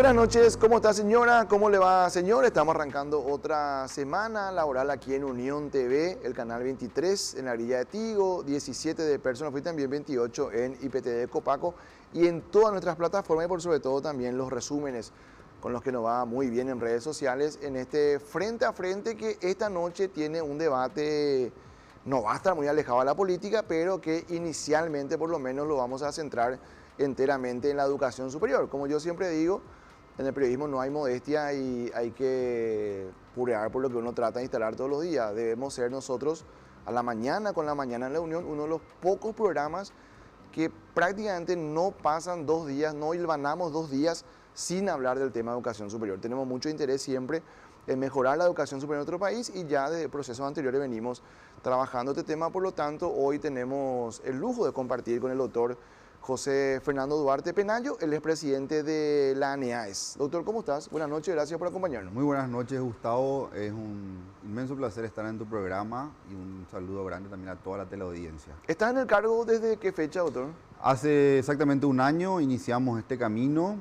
Buenas noches, ¿cómo está señora? ¿Cómo le va señor? Estamos arrancando otra semana laboral aquí en Unión TV, el canal 23 en la grilla de Tigo, 17 de Personas Free, también 28 en IPTV de Copaco y en todas nuestras plataformas y por sobre todo también los resúmenes con los que nos va muy bien en redes sociales en este frente a frente que esta noche tiene un debate, no va a estar muy alejado de la política, pero que inicialmente por lo menos lo vamos a centrar enteramente en la educación superior. Como yo siempre digo, en el periodismo no hay modestia y hay que purear por lo que uno trata de instalar todos los días. Debemos ser nosotros a la mañana, con la mañana en la Unión, uno de los pocos programas que prácticamente no pasan 2 días, no hilvanamos 2 días sin hablar del tema de educación superior. Tenemos mucho interés siempre en mejorar la educación superior en nuestro país y ya desde procesos anteriores venimos trabajando este tema. Por lo tanto, hoy tenemos el lujo de compartir con el doctor José Fernando Duarte Penayo, él es presidente de la ANEAES. Doctor, ¿cómo estás? Buenas noches, gracias por acompañarnos. Muy buenas noches, Gustavo. Es un inmenso placer estar en tu programa y un saludo grande también a toda la teleaudiencia. ¿Estás en el cargo desde qué fecha, doctor? Hace exactamente un año iniciamos este camino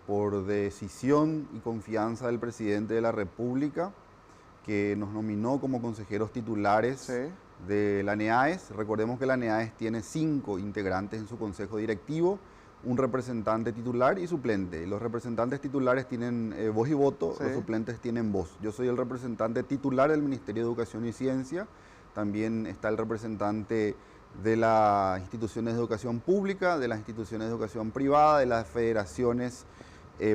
por decisión y confianza del presidente de la República, que nos nominó como consejeros titulares. Sí. De la ANEAES. Recordemos que la ANEAES tiene 5 integrantes en su consejo directivo, un representante titular y suplente. Los representantes titulares tienen voz y voto, Sí. Los suplentes tienen voz. Yo soy el representante titular del Ministerio de Educación y Ciencia, también está el representante de las instituciones de educación pública, de las instituciones de educación privada, de las federaciones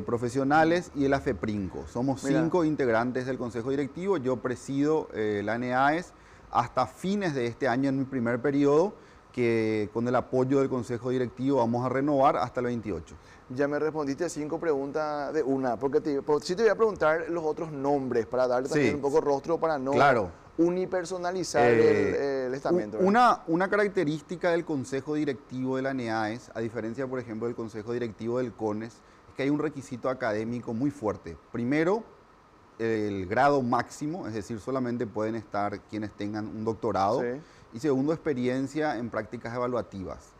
profesionales y de la FEPRINCO. Somos 5 integrantes del consejo directivo, yo presido la ANEAES hasta fines de este año en mi primer periodo, que con el apoyo del Consejo Directivo vamos a renovar hasta el 28. Ya me respondiste 5 preguntas de una, porque sí te voy a preguntar los otros nombres para darle también un poco rostro para no unipersonalizar el estamento. Una característica del Consejo Directivo de la ANEAES, a diferencia, por ejemplo, del Consejo Directivo del CONES, es que hay un requisito académico muy fuerte. Primero, el grado máximo, es decir, solamente pueden estar quienes tengan un doctorado. Sí. Y segundo, experiencia en prácticas evaluativas.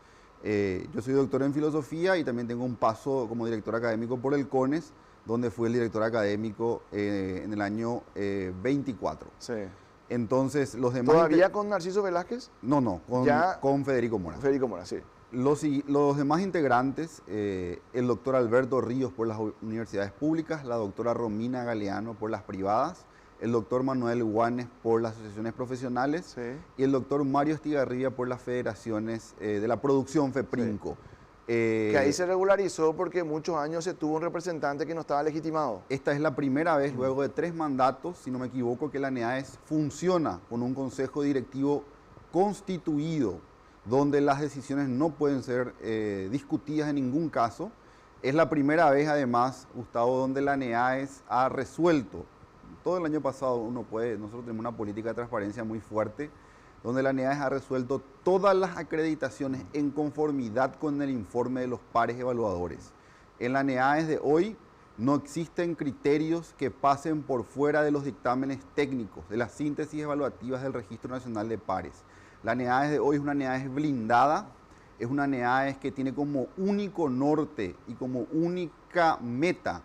Yo soy doctor en filosofía y también tengo un paso como director académico por el CONES, donde fui el director académico en el año 24. Sí. Entonces, los demás... ¿Todavía con Narciso Velázquez? No, con Federico Mora. Federico Mora, sí. Los demás integrantes, el doctor Alberto Ríos por las universidades públicas, la doctora Romina Galeano por las privadas, el doctor Manuel Guanes por las asociaciones profesionales, sí, y el doctor Mario Estigarribia por las federaciones de la producción FEPRINCO. Sí. Que ahí se regularizó porque muchos años se tuvo un representante que no estaba legitimado. Esta es la primera vez, luego de 3 mandatos, si no me equivoco, que la ANEAES funciona con un consejo directivo constituido, donde las decisiones no pueden ser discutidas en ningún caso. Es la primera vez, además, Gustavo, donde la ANEAES ha resuelto. Todo el año pasado nosotros tenemos una política de transparencia muy fuerte, donde la ANEAES ha resuelto todas las acreditaciones en conformidad con el informe de los pares evaluadores. En la ANEAES de hoy no existen criterios que pasen por fuera de los dictámenes técnicos, de las síntesis evaluativas del Registro Nacional de Pares. La ANEAES de hoy es una ANEAES blindada, es una ANEAES que tiene como único norte y como única meta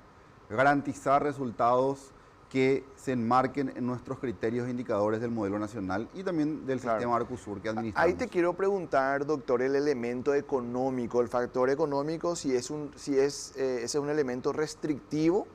garantizar resultados que se enmarquen en nuestros criterios e indicadores del modelo nacional y también del sistema Arcosur que administramos. Ahí te quiero preguntar, doctor, el elemento económico, el factor económico, ese es un elemento restrictivo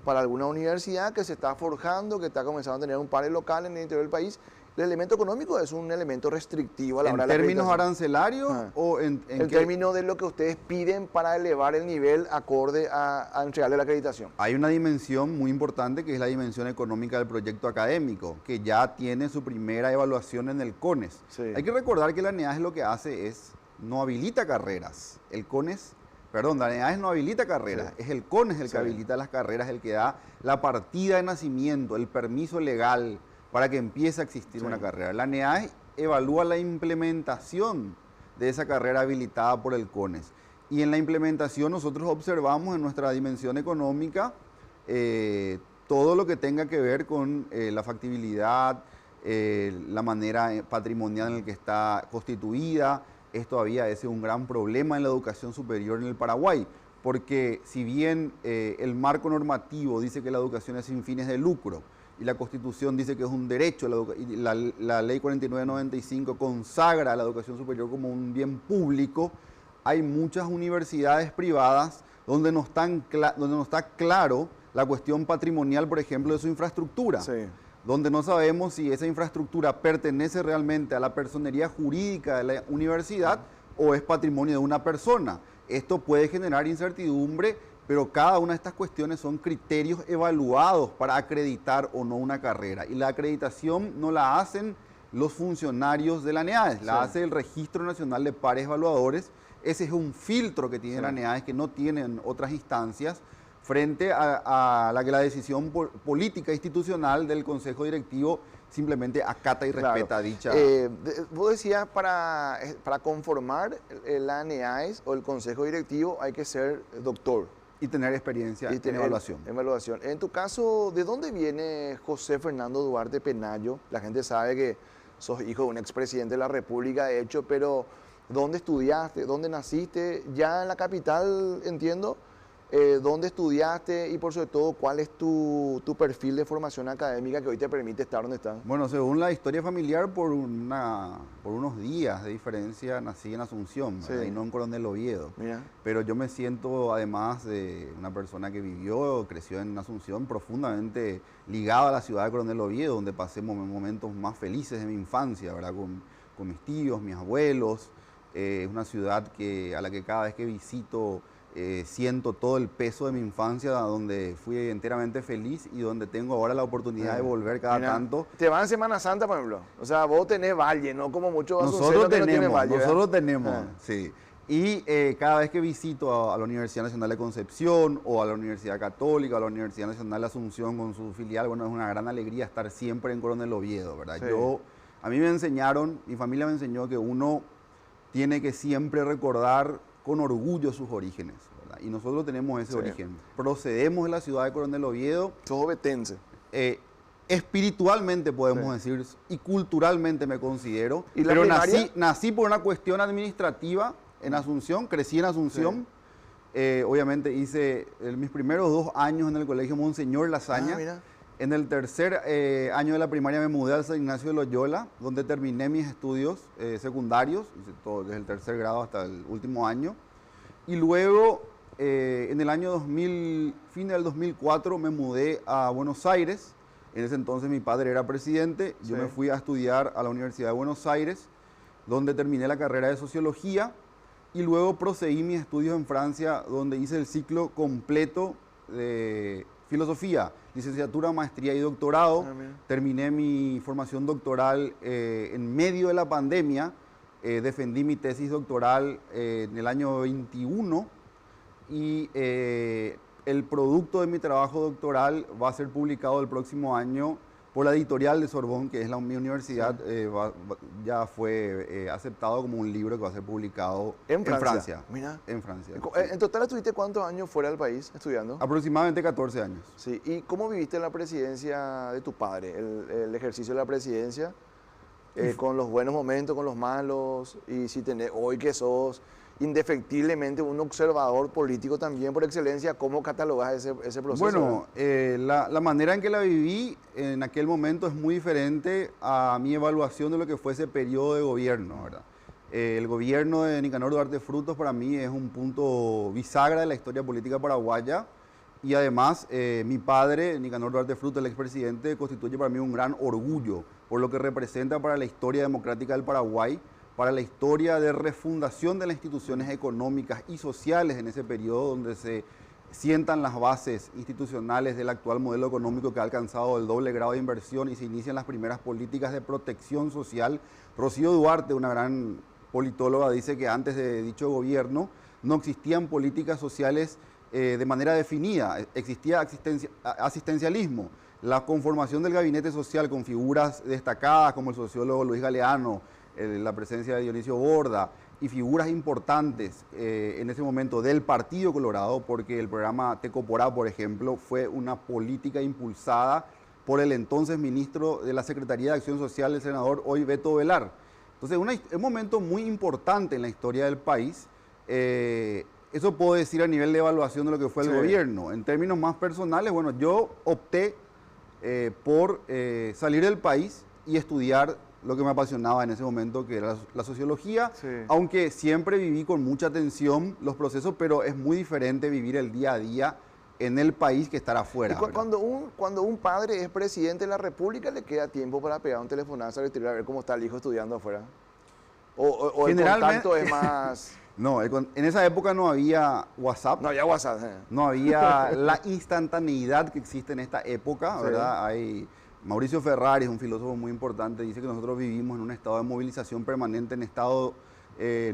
para alguna universidad que se está forjando, que está comenzando a tener un par local en el interior del país. ¿El elemento económico es un elemento restrictivo a la hora de la acreditación? ¿En términos arancelarios o en términos de lo que ustedes piden para elevar el nivel acorde a entregarle la acreditación? Hay una dimensión muy importante que es la dimensión económica del proyecto académico, que ya tiene su primera evaluación en el CONES. Sí. Hay que recordar que la ANEAES lo que hace es, no habilita carreras. La ANEAES no habilita carreras, sí, es el CONES el que habilita las carreras, el que da la partida de nacimiento, el permiso legal para que empiece a existir una carrera. La ANEAES evalúa la implementación de esa carrera habilitada por el CONES. Y en la implementación nosotros observamos en nuestra dimensión económica todo lo que tenga que ver con la factibilidad, la manera patrimonial en la que está constituida. Esto todavía es un gran problema en la educación superior en el Paraguay. porque si bien el marco normativo dice que la educación es sin fines de lucro y la Constitución dice que es un derecho, y la Ley 4995 consagra la educación superior como un bien público, hay muchas universidades privadas donde no está claro la cuestión patrimonial, por ejemplo, de su infraestructura. Sí. Donde no sabemos si esa infraestructura pertenece realmente a la personería jurídica de la universidad o es patrimonio de una persona. Esto puede generar incertidumbre, pero cada una de estas cuestiones son criterios evaluados para acreditar o no una carrera. Y la acreditación no la hacen los funcionarios de la NEAES, la hace el Registro Nacional de Pares Evaluadores. Ese es un filtro que tiene la NEAES que no tienen otras instancias, frente a la que la decisión política institucional del Consejo Directivo simplemente acata y respeta dicha. Vos decías, para conformar la NEAES o el Consejo Directivo hay que ser doctor. Y tener experiencia en evaluación. En tu caso, ¿de dónde viene José Fernando Duarte Penayo? La gente sabe que sos hijo de un expresidente de la República, de hecho, pero ¿dónde estudiaste? ¿Dónde naciste? Ya en la capital, entiendo. ¿Dónde estudiaste y por sobre todo cuál es tu perfil de formación académica que hoy te permite estar donde estás? Bueno, según la historia familiar, por unos días de diferencia nací en Asunción, y no en Coronel Oviedo. Mira. Pero yo me siento, además de una persona que creció en Asunción, profundamente ligado a la ciudad de Coronel Oviedo, donde pasé momentos más felices de mi infancia, ¿verdad? Con mis tíos, mis abuelos. Es una ciudad a la que cada vez que visito siento todo el peso de mi infancia, donde fui enteramente feliz y donde tengo ahora la oportunidad de volver cada tanto. Te vas en Semana Santa, por ejemplo. O sea, vos tenés valle, no como muchos nosotros que no tienen valle. Nosotros tenemos, sí. Y cada vez que visito a la Universidad Nacional de Concepción o a la Universidad Católica o a la Universidad Nacional de Asunción con su filial, bueno, es una gran alegría estar siempre en Coronel Oviedo, ¿verdad? Sí. A mí me enseñaron, mi familia me enseñó que uno tiene que siempre recordar con orgullo sus orígenes, ¿verdad? Y nosotros tenemos ese origen. Procedemos de la ciudad de Coronel Oviedo. Sos ovetense. Espiritualmente podemos decir, y culturalmente me considero, ¿Y la pero primaria? nací por una cuestión administrativa en Asunción, crecí en Asunción. Obviamente hice mis primeros 2 años en el Colegio Monseñor Lasaña. Mira. En el tercer año de la primaria me mudé al San Ignacio de Loyola, donde terminé mis estudios secundarios, desde el tercer grado hasta el último año. Y luego, en el año fin del 2004, me mudé a Buenos Aires. En ese entonces mi padre era presidente. Yo me fui a estudiar a la Universidad de Buenos Aires, donde terminé la carrera de Sociología. Y luego proseguí mis estudios en Francia, donde hice el ciclo completo de Filosofía, licenciatura, maestría y doctorado. Terminé mi formación doctoral en medio de la pandemia. Defendí mi tesis doctoral en el año 21 y el producto de mi trabajo doctoral va a ser publicado el próximo año por la editorial de Sorbonne, que es mi universidad. Ya fue aceptado como un libro que va a ser publicado en Francia. Mira. En Francia. ¿En total estuviste cuántos años fuera del país estudiando? Aproximadamente 14 años. Sí. ¿Y cómo viviste la presidencia de tu padre, el ejercicio de la presidencia? Con los buenos momentos, con los malos, y si tenés, hoy que sos indefectiblemente un observador político también por excelencia, ¿cómo catalogás ese proceso? Bueno, la manera en que la viví en aquel momento es muy diferente a mi evaluación de lo que fue ese periodo de gobierno, ¿verdad? El gobierno de Nicanor Duarte Frutos para mí es un punto bisagra de la historia política paraguaya. Y además, mi padre, Nicanor Duarte Frutos, el expresidente, constituye para mí un gran orgullo por lo que representa para la historia democrática del Paraguay, para la historia de refundación de las instituciones económicas y sociales en ese periodo donde se sientan las bases institucionales del actual modelo económico que ha alcanzado el doble grado de inversión y se inician las primeras políticas de protección social. Rocío Duarte, una gran politóloga, dice que antes de dicho gobierno no existían políticas sociales de manera definida, existía asistencialismo. La conformación del gabinete social con figuras destacadas como el sociólogo Luis Galeano, la presencia de Dionisio Borda y figuras importantes en ese momento del Partido Colorado, porque el programa Tecoporá, por ejemplo, fue una política impulsada por el entonces ministro de la Secretaría de Acción Social, el senador hoy Beto Velar. Entonces, un momento muy importante en la historia del país. Eso puedo decir a nivel de evaluación de lo que fue el gobierno. En términos más personales, bueno, yo opté por salir del país y estudiar lo que me apasionaba en ese momento, que era la sociología, aunque siempre viví con mucha atención los procesos, pero es muy diferente vivir el día a día en el país que estar afuera. Y cuando un padre es presidente de la República, ¿le queda tiempo para pegar un telefonazo al exterior a ver cómo está el hijo estudiando afuera? ¿O el contacto es más...? No, en esa época no había WhatsApp. No había WhatsApp. No había la instantaneidad que existe en esta época, ¿verdad? Mauricio Ferrari es un filósofo muy importante, dice que nosotros vivimos en un estado de movilización permanente, en estado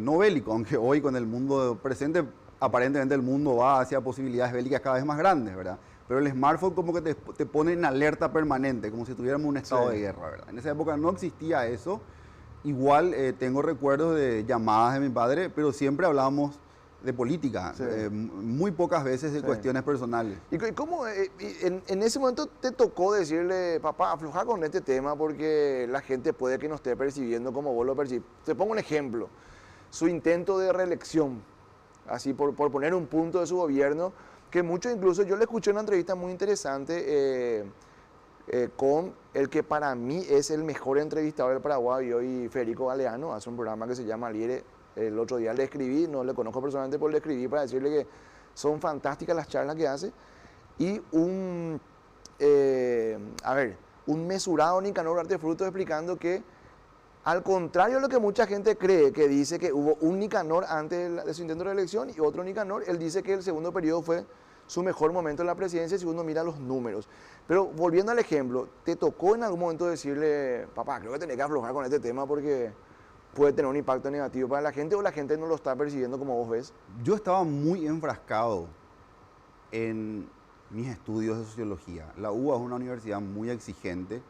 no bélico, aunque hoy con el mundo presente, aparentemente el mundo va hacia posibilidades bélicas cada vez más grandes, ¿verdad? Pero el smartphone como que te pone en alerta permanente, como si tuviéramos un estado de guerra, ¿verdad? En esa época no existía eso. Igual tengo recuerdos de llamadas de mi padre, pero siempre hablábamos de política, muy pocas veces de cuestiones personales. ¿Y cómo en ese momento te tocó decirle, papá, afloja con este tema porque la gente puede que no esté percibiendo como vos lo percibís? Te pongo un ejemplo, su intento de reelección, así por poner un punto de su gobierno, que muchos incluso, yo le escuché una entrevista muy interesante con el que para mí es el mejor entrevistador del Paraguay hoy, Federico Galeano, hace un programa que se llama Liere. El otro día le escribí, no le conozco personalmente, pero le escribí para decirle que son fantásticas las charlas que hace. Y un mesurado Nicanor Duarte Frutos explicando que, al contrario de lo que mucha gente cree, que dice que hubo un Nicanor antes de su intento de reelección y otro Nicanor, él dice que el segundo periodo fue su mejor momento en la presidencia si uno mira los números. Pero volviendo al ejemplo, ¿te tocó en algún momento decirle, papá, creo que tenés que aflojar con este tema porque puede tener un impacto negativo para la gente, o la gente no lo está percibiendo como vos ves? Yo estaba muy enfrascado en mis estudios de sociología. La UBA es una universidad muy exigente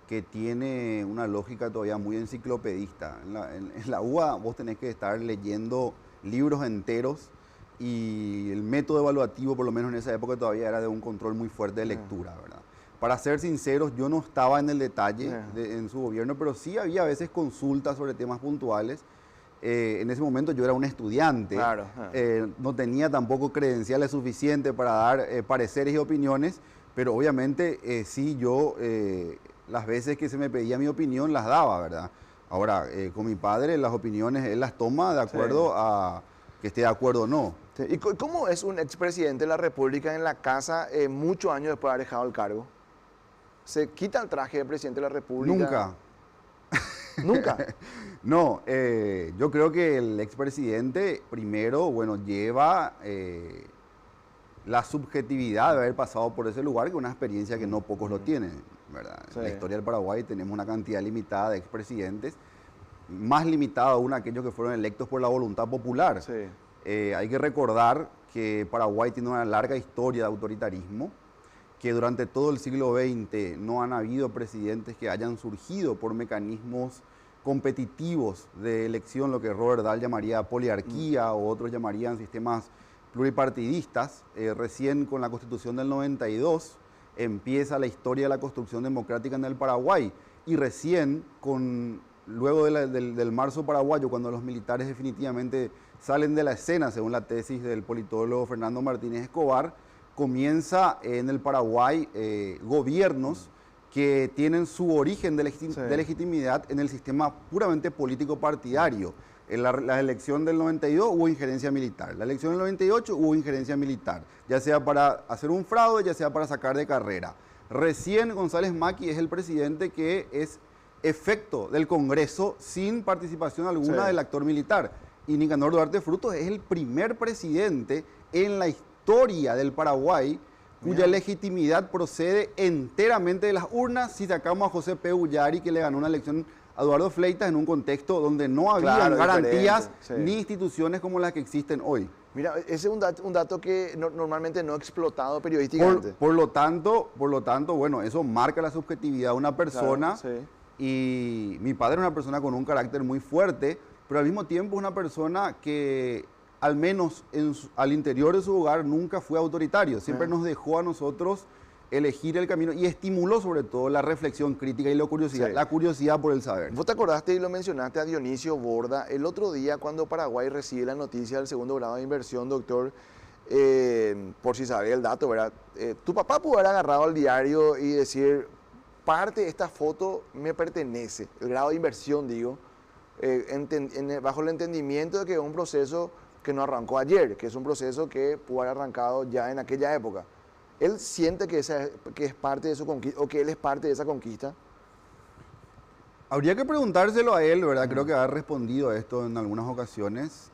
que tiene una lógica todavía muy enciclopedista. En la UBA vos tenés que estar leyendo libros enteros y el método evaluativo, por lo menos en esa época, todavía era de un control muy fuerte de lectura, ¿verdad? Para ser sinceros, yo no estaba en el detalle en su gobierno, pero sí había a veces consultas sobre temas puntuales. En ese momento yo era un estudiante, no tenía tampoco credenciales suficientes para dar pareceres y opiniones, pero obviamente sí yo las veces que se me pedía mi opinión las daba, ¿verdad? Ahora, con mi padre las opiniones él las toma de acuerdo a que esté de acuerdo o no. Sí. ¿Y cómo es un expresidente de la República en la casa muchos años después de haber dejado el cargo? ¿Se quita el traje de presidente de la República? Nunca. ¿Nunca? No, yo creo que el expresidente primero, bueno, lleva la subjetividad de haber pasado por ese lugar, que es una experiencia que no pocos lo tienen, ¿verdad? Sí. En la historia del Paraguay tenemos una cantidad limitada de expresidentes, más limitada aún aquellos que fueron electos por la voluntad popular. Sí. Hay que recordar que Paraguay tiene una larga historia de autoritarismo, que durante todo el siglo XX no han habido presidentes que hayan surgido por mecanismos competitivos de elección, lo que Robert Dahl llamaría poliarquía o otros llamarían sistemas pluripartidistas. Recién con la Constitución del 92 empieza la historia de la construcción democrática en el Paraguay, y recién luego del marzo paraguayo, cuando los militares definitivamente salen de la escena, según la tesis del politólogo Fernando Martínez Escobar, comienza en el Paraguay gobiernos que tienen su origen de legitimidad en el sistema puramente político partidario. En la elección del 92 hubo injerencia militar, la elección del 98 hubo injerencia militar, ya sea para hacer un fraude, ya sea para sacar de carrera. Recién González Macri es el presidente que es efecto del Congreso sin participación alguna del actor militar. Y Nicanor Duarte Frutos es el primer presidente en la historia del Paraguay cuya legitimidad procede enteramente de las urnas, si sacamos a José P. Ullari, que le ganó una elección a Eduardo Fleitas en un contexto donde no había garantías ni instituciones como las que existen hoy. Mira, ese es un dato que normalmente no explotado periodísticamente. Por lo tanto, bueno, eso marca la subjetividad de una persona. Y mi padre es una persona con un carácter muy fuerte, pero al mismo tiempo es una persona que, al menos al interior de su hogar, nunca fue autoritario. Siempre nos dejó a nosotros elegir el camino y estimuló sobre todo la reflexión crítica y la curiosidad por el saber. Vos te acordaste y lo mencionaste a Dionisio Borda el otro día cuando Paraguay recibe la noticia del segundo grado de inversión, doctor, por si sabés el dato, ¿verdad? Tu papá pudo haber agarrado el diario y decir, parte de esta foto me pertenece, el grado de inversión, digo, bajo el entendimiento de que es un proceso que no arrancó ayer, que es un proceso que pudo haber arrancado ya en aquella época. ¿Él siente que es parte de su conquista o que él es parte de esa conquista? Habría que preguntárselo a él, ¿verdad? Creo que ha respondido a esto en algunas ocasiones.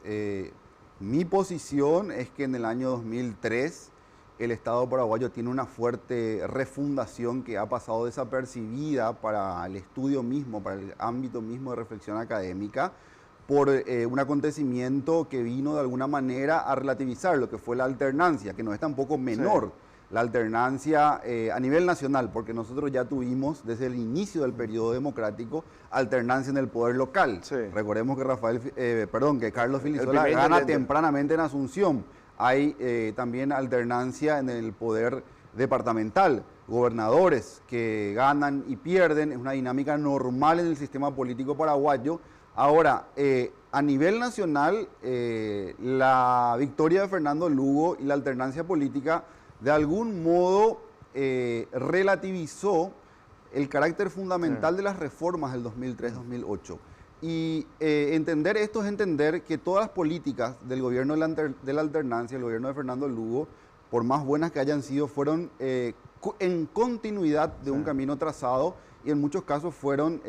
Mi posición es que en el año 2003 el Estado paraguayo tiene una fuerte refundación que ha pasado desapercibida para el estudio mismo, para el ámbito mismo de reflexión académica, por un acontecimiento que vino de alguna manera a relativizar lo que fue la alternancia, que no es tampoco menor. Sí. La alternancia a nivel nacional, porque nosotros ya tuvimos desde el inicio del periodo democrático alternancia en el poder local. Sí. Recordemos que que Carlos Filisola gana tempranamente en Asunción. Hay también alternancia en el poder departamental, gobernadores que ganan y pierden, es una dinámica normal en el sistema político paraguayo. Ahora, a nivel nacional, la victoria de Fernando Lugo y la alternancia política de algún modo relativizó el carácter fundamental de las reformas del 2003-2008. Y entender esto es entender que todas las políticas del gobierno de la alternancia, el gobierno de Fernando Lugo, por más buenas que hayan sido, fueron en continuidad de un camino trazado y en muchos casos fueron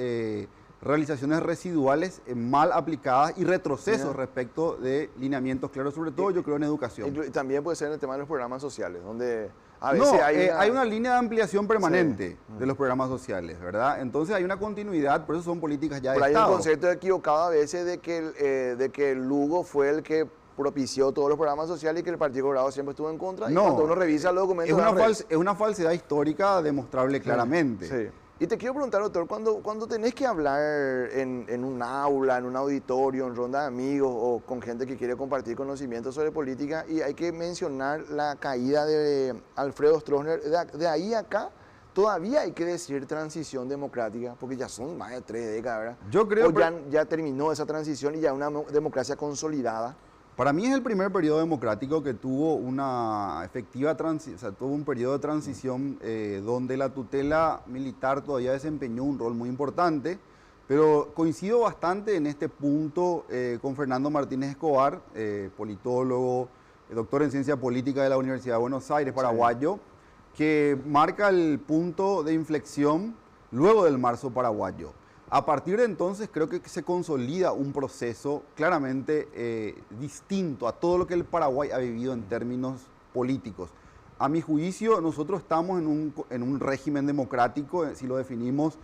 realizaciones residuales mal aplicadas y retrocesos respecto de lineamientos claros, sobre todo yo creo en educación. Y también puede ser en el tema de los programas sociales, donde a veces hay una línea de ampliación permanente de los programas sociales, ¿verdad? Entonces hay una continuidad, por eso son políticas ya de Estado. Hay un concepto equivocado a veces de que Lugo fue el que propició todos los programas sociales y que el Partido Colorado siempre estuvo en contra. No, y cuando uno revisa los documentos... Es una falsedad histórica demostrable claramente. Sí. Y te quiero preguntar, doctor, cuando tenés que hablar en un aula, en un auditorio, en ronda de amigos o con gente que quiere compartir conocimientos sobre política y hay que mencionar la caída de Alfredo Stroessner, de ahí a acá todavía hay que decir transición democrática, porque ya son más de 3 décadas, ¿verdad? Yo creo que ya terminó esa transición y ya una democracia consolidada. Para mí es el primer periodo democrático que tuvo una efectiva tuvo un periodo de transición donde la tutela militar todavía desempeñó un rol muy importante, pero coincido bastante en este punto con Fernando Martínez Escobar, politólogo, doctor en ciencia política de la Universidad de Buenos Aires, paraguayo, que marca el punto de inflexión luego del marzo paraguayo. A partir de entonces creo que se consolida un proceso claramente distinto a todo lo que el Paraguay ha vivido en términos políticos. A mi juicio, nosotros estamos en un régimen democrático, si lo definimos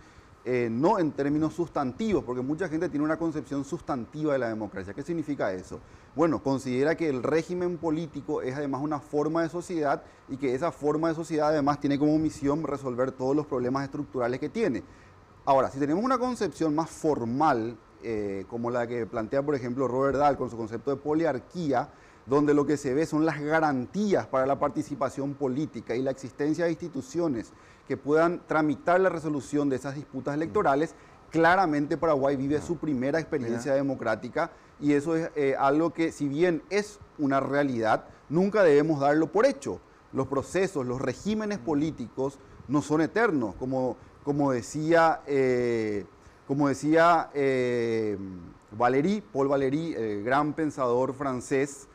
no en términos sustantivos, porque mucha gente tiene una concepción sustantiva de la democracia. ¿Qué significa eso? Bueno, considera que el régimen político es además una forma de sociedad y que esa forma de sociedad además tiene como misión resolver todos los problemas estructurales que tiene. Ahora, si tenemos una concepción más formal, como la que plantea, por ejemplo, Robert Dahl con su concepto de poliarquía, donde lo que se ve son las garantías para la participación política y la existencia de instituciones que puedan tramitar la resolución de esas disputas electorales, claramente Paraguay vive su primera experiencia democrática y eso es algo que, si bien es una realidad, nunca debemos darlo por hecho. Los procesos, los regímenes políticos no son eternos, como decía Paul Valéry, el gran pensador francés,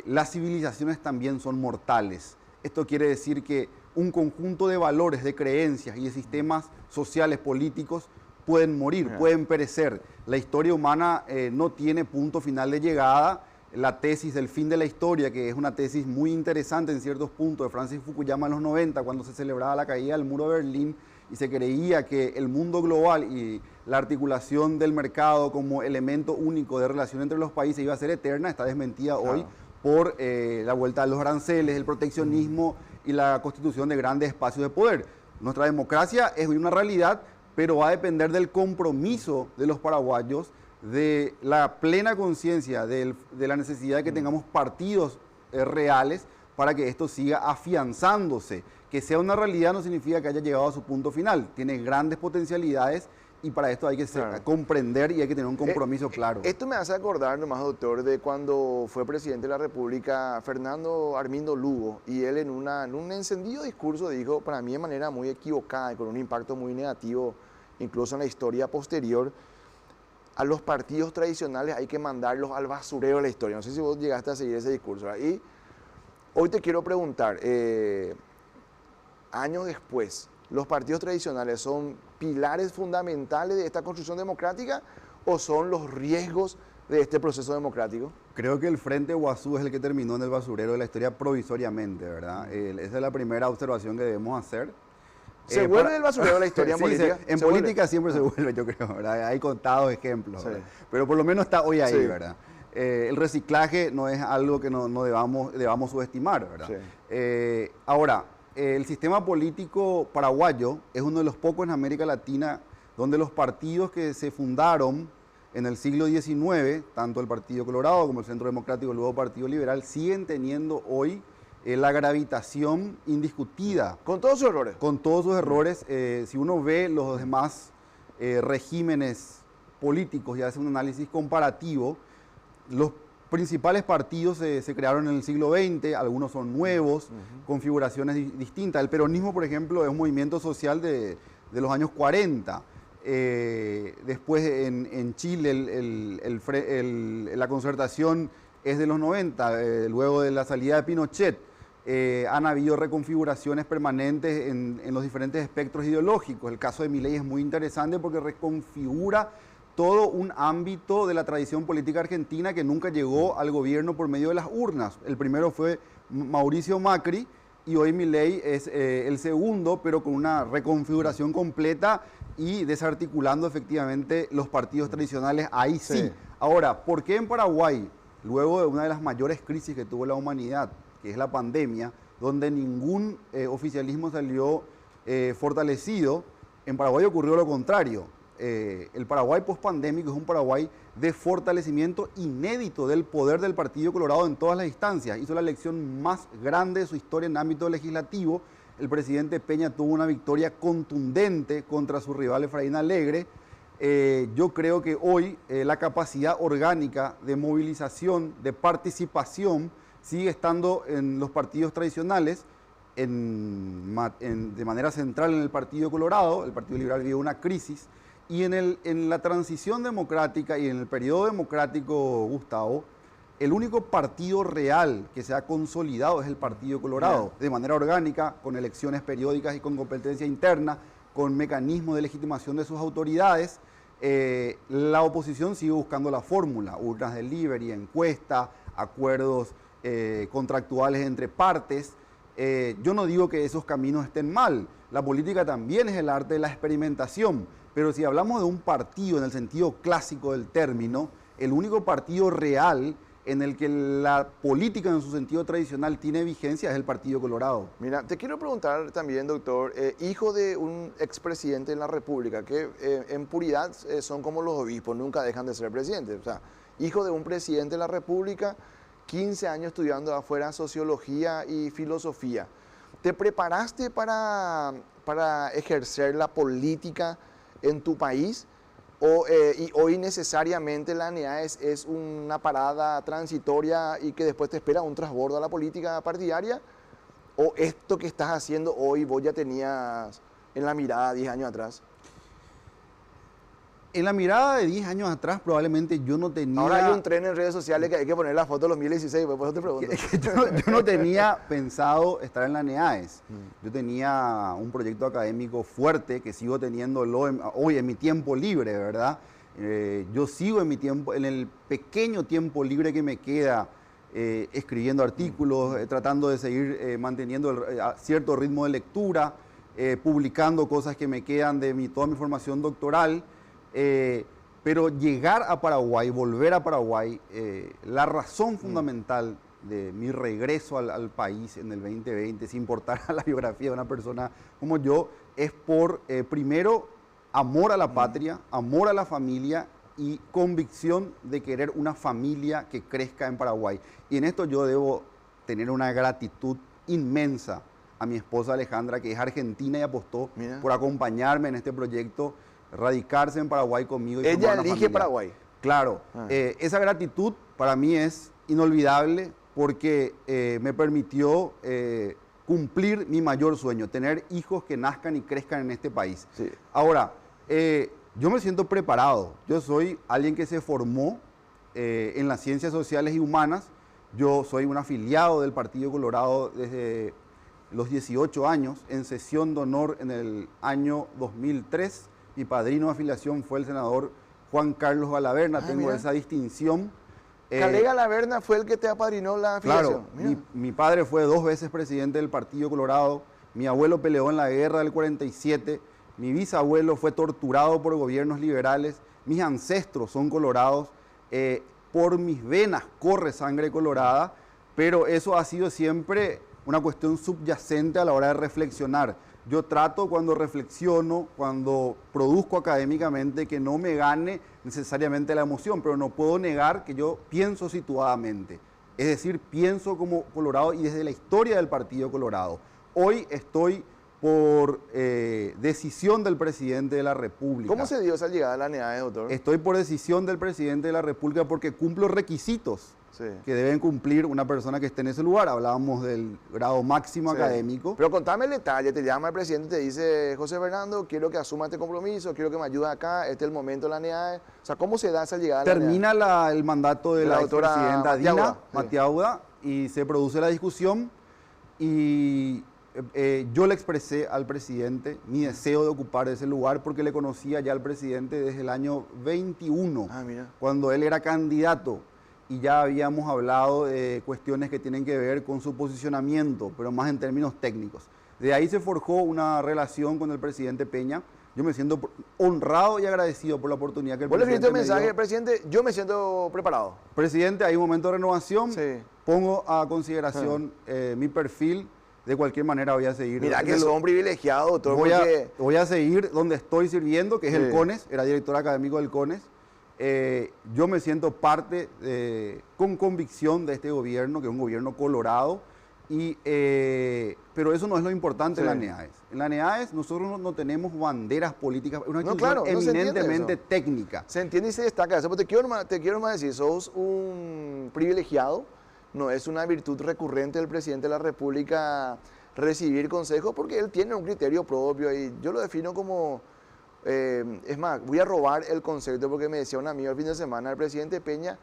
las civilizaciones también son mortales. Esto quiere decir que un conjunto de valores, de creencias y de sistemas sociales, políticos, pueden morir, pueden perecer. La historia humana no tiene punto final de llegada. La tesis del fin de la historia, que es una tesis muy interesante en ciertos puntos de Francis Fukuyama en los 90, cuando se celebraba la caída del muro de Berlín, y se creía que el mundo global y la articulación del mercado como elemento único de relación entre los países iba a ser eterna, está desmentida hoy por la vuelta de los aranceles, el proteccionismo y la constitución de grandes espacios de poder. Nuestra democracia es una realidad, pero va a depender del compromiso de los paraguayos, de la plena conciencia de la necesidad de que tengamos partidos reales para que esto siga afianzándose. Que sea una realidad no significa que haya llegado a su punto final. Tiene grandes potencialidades y para esto hay que comprender y hay que tener un compromiso claro. Esto me hace acordar nomás, doctor, de cuando fue presidente de la República Fernando Armindo Lugo, y él en un encendido discurso dijo, para mí de manera muy equivocada y con un impacto muy negativo, incluso en la historia posterior, a los partidos tradicionales hay que mandarlos al basurero de la historia. No sé si vos llegaste a seguir ese discurso, ¿verdad? Y hoy te quiero preguntar, años después, ¿los partidos tradicionales son pilares fundamentales de esta construcción democrática o son los riesgos de este proceso democrático? Creo que el Frente Guazú es el que terminó en el basurero de la historia provisoriamente, ¿verdad? Esa es la primera observación que debemos hacer. ¿Se vuelve del basurero de la historia en política? En política siempre se vuelve, yo creo, ¿verdad? Hay contados ejemplos, ¿verdad? Pero por lo menos está hoy ahí, ¿verdad? El reciclaje no es algo que no debamos subestimar, ¿verdad? Ahora, el sistema político paraguayo es uno de los pocos en América Latina donde los partidos que se fundaron en el siglo XIX, tanto el Partido Colorado como el Centro Democrático, el nuevo Partido Liberal, siguen teniendo hoy la gravitación indiscutida. ¿Con todos sus errores? Con todos sus errores. Si uno ve los demás regímenes políticos y hace un análisis comparativo, los principales partidos se crearon en el siglo XX, algunos son nuevos, configuraciones distintas. El peronismo, por ejemplo, es un movimiento social de los años 40. Después en Chile la concertación es de los 90, luego de la salida de Pinochet. Han habido reconfiguraciones permanentes en los diferentes espectros ideológicos. El caso de Milei es muy interesante porque reconfigura todo un ámbito de la tradición política argentina que nunca llegó al gobierno por medio de las urnas. El primero fue Mauricio Macri y hoy Milei es el segundo, pero con una reconfiguración completa y desarticulando efectivamente los partidos tradicionales, ahí sí. Ahora, ¿por qué en Paraguay, luego de una de las mayores crisis que tuvo la humanidad, que es la pandemia, donde ningún oficialismo salió fortalecido, en Paraguay ocurrió lo contrario? El Paraguay pospandémico es un Paraguay de fortalecimiento inédito del poder del Partido Colorado en todas las instancias. Hizo la elección más grande de su historia en ámbito legislativo. El presidente Peña tuvo una victoria contundente contra su rival Efraín Alegre. Yo creo que hoy la capacidad orgánica de movilización, de participación, sigue estando en los partidos tradicionales, de manera central en el Partido Colorado. El Partido Liberal vive una crisis. Y en la transición democrática y en el periodo democrático, Gustavo, el único partido real que se ha consolidado es el Partido Colorado, de manera orgánica, con elecciones periódicas y con competencia interna, con mecanismos de legitimación de sus autoridades. La oposición sigue buscando la fórmula, urnas de delivery, encuesta, acuerdos contractuales entre partes. Yo no digo que esos caminos estén mal. La política también es el arte de la experimentación. Pero si hablamos de un partido en el sentido clásico del término, el único partido real en el que la política en su sentido tradicional tiene vigencia es el Partido Colorado. Mira, te quiero preguntar también, doctor, hijo de un expresidente de la República, que en puridad son como los obispos, nunca dejan de ser presidentes. O sea, hijo de un presidente de la República, 15 años estudiando afuera sociología y filosofía. ¿Te preparaste para ejercer la política en tu país? Y hoy necesariamente la ANEA es una parada transitoria y que después te espera un transbordo a la política partidaria? ¿O esto que estás haciendo hoy vos ya tenías en la mirada 10 años atrás? En la mirada de 10 años atrás probablemente yo no tenía... Ahora hay un tren en redes sociales que hay que poner la foto de 2016, por eso te pregunto. Yo no tenía pensado estar en la ANEAES. Yo tenía un proyecto académico fuerte que sigo teniéndolo hoy en mi tiempo libre, ¿verdad? Yo sigo en el pequeño tiempo libre que me queda escribiendo artículos, tratando de seguir manteniendo cierto ritmo de lectura, publicando cosas que me quedan de toda mi formación doctoral. Pero llegar a Paraguay, volver a Paraguay, la razón fundamental de mi regreso al país en el 2020, sin importar a la biografía de una persona como yo, es por, primero, amor a la patria, amor a la familia y convicción de querer una familia que crezca en Paraguay. Y en esto yo debo tener una gratitud inmensa a mi esposa Alejandra, que es argentina y apostó por acompañarme en este proyecto, radicarse en Paraguay conmigo. Y ella elige Paraguay. Claro, esa gratitud para mí es inolvidable porque me permitió cumplir mi mayor sueño, tener hijos que nazcan y crezcan en este país. Sí. Ahora, yo me siento preparado. Yo soy alguien que se formó en las ciencias sociales y humanas. Yo soy un afiliado del Partido Colorado desde los 18 años, en sesión de honor en el año 2003. Mi padrino de afiliación fue el senador Juan Carlos Galaverna. Tengo mira. esa distinción. Calé Galaverna fue el que te apadrinó la afiliación. Claro, mi padre fue 2 veces presidente del Partido Colorado. Mi abuelo peleó en la guerra del 47. Mi bisabuelo fue torturado por gobiernos liberales. Mis ancestros son colorados. Por mis venas corre sangre colorada, pero eso ha sido siempre una cuestión subyacente a la hora de reflexionar. Yo trato cuando reflexiono, cuando produzco académicamente, que no me gane necesariamente la emoción, pero no puedo negar que yo pienso situadamente. Es decir, pienso como colorado y desde la historia del Partido Colorado. Hoy estoy por decisión del presidente de la República. ¿Cómo se dio esa llegada a la NEAE, doctor? Estoy por decisión del presidente de la República porque cumplo requisitos que deben cumplir una persona que esté en ese lugar. Hablábamos del grado máximo académico. Pero contame el detalle, te llama el presidente y te dice, José Fernando, quiero que asuma este compromiso, quiero que me ayude acá, este es el momento de la NEAE. O sea, ¿cómo se da esa llegada a la NEAE? Termina el mandato de la expresidenta Dina Matiauda y se produce la discusión y yo le expresé al presidente mi deseo de ocupar ese lugar porque le conocía ya al presidente desde el año 21, cuando él era candidato y ya habíamos hablado de cuestiones que tienen que ver con su posicionamiento, pero más en términos técnicos. De ahí se forjó una relación con el presidente Peña. Yo me siento honrado y agradecido por la oportunidad que el presidente me dio. ¿Vos le escribiste un mensaje, presidente? Yo me siento preparado. Presidente, hay un momento de renovación. Pongo a consideración mi perfil. De cualquier manera voy a seguir. Mira que son privilegiados, doctor. Voy a seguir donde estoy sirviendo, que es el CONES, era director académico del CONES. Yo me siento parte con convicción de este gobierno, que es un gobierno colorado, pero eso no es lo importante en la NEAES. En la NEAES nosotros no tenemos banderas políticas, es una institución eminentemente técnica. Se entiende y se destaca eso, pero te quiero más decir, sos un privilegiado. No es una virtud recurrente del presidente de la República recibir consejos porque él tiene un criterio propio y yo lo defino como, es más, voy a robar el concepto porque me decía un amigo el fin de semana, el presidente Peña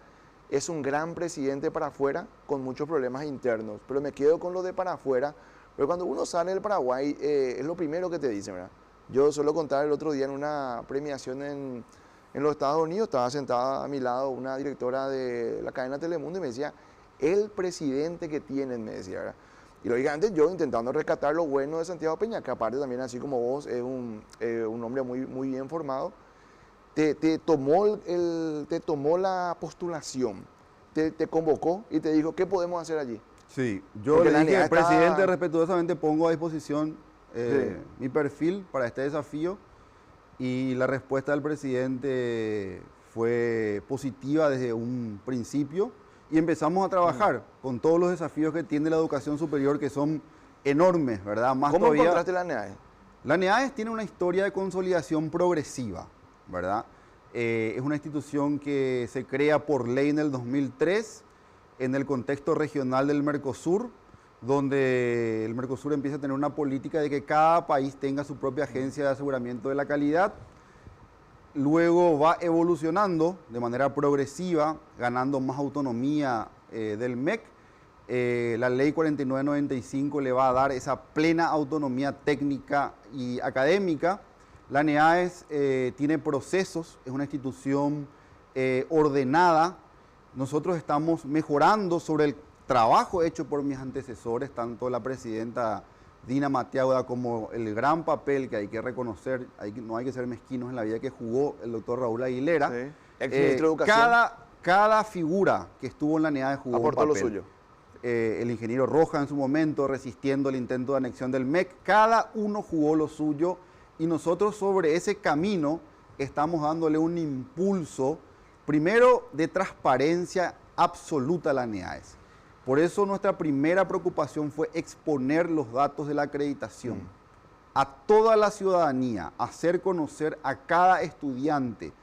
es un gran presidente para afuera con muchos problemas internos, pero me quedo con lo de para afuera, pero cuando uno sale del Paraguay es lo primero que te dicen, ¿verdad? Yo suelo contar el otro día en una premiación en los Estados Unidos, estaba sentada a mi lado una directora de la cadena Telemundo y me decía, el presidente que tienen, me decía, ¿verdad? Y lógicamente yo intentando rescatar lo bueno de Santiago Peña, que aparte también así como vos es un hombre muy bien formado, te tomó la postulación, te convocó y te dijo, ¿qué podemos hacer allí? Sí, yo le dije al presidente respetuosamente pongo a disposición mi perfil para este desafío y la respuesta del presidente fue positiva desde un principio. Y empezamos a trabajar con todos los desafíos que tiene la educación superior, que son enormes, ¿verdad? ¿Cómo encontraste la NEAES? La NEAES tiene una historia de consolidación progresiva, ¿verdad? Es una institución que se crea por ley en el 2003, en el contexto regional del Mercosur, donde el Mercosur empieza a tener una política de que cada país tenga su propia agencia de aseguramiento de la calidad. Luego va evolucionando de manera progresiva, ganando más autonomía del MEC. La ley 4995 le va a dar esa plena autonomía técnica y académica. La NEAES tiene procesos, es una institución ordenada. Nosotros estamos mejorando sobre el trabajo hecho por mis antecesores, tanto la presidenta Dina Matiauda como el gran papel que hay que reconocer, no hay que ser mezquinos en la vida que jugó el doctor Raúl Aguilera. Sí. Exministro de Educación. Cada figura que estuvo en la NEAES jugó aportó un papel. Lo suyo. El ingeniero Roja en su momento resistiendo el intento de anexión del MEC, cada uno jugó lo suyo y nosotros sobre ese camino estamos dándole un impulso, primero de transparencia absoluta a la NEAES. Por eso nuestra primera preocupación fue exponer los datos de la acreditación a toda la ciudadanía, hacer conocer a cada estudiante,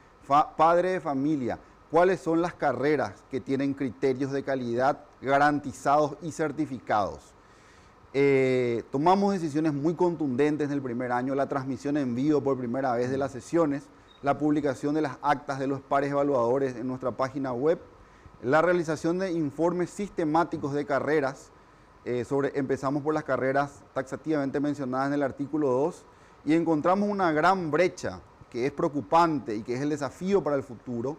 padre de familia, cuáles son las carreras que tienen criterios de calidad garantizados y certificados. Tomamos decisiones muy contundentes en el primer año, la transmisión en vivo por primera vez de las sesiones, la publicación de las actas de los pares evaluadores en nuestra página web, la realización de informes sistemáticos de carreras, empezamos por las carreras taxativamente mencionadas en el artículo 2 y encontramos una gran brecha que es preocupante y que es el desafío para el futuro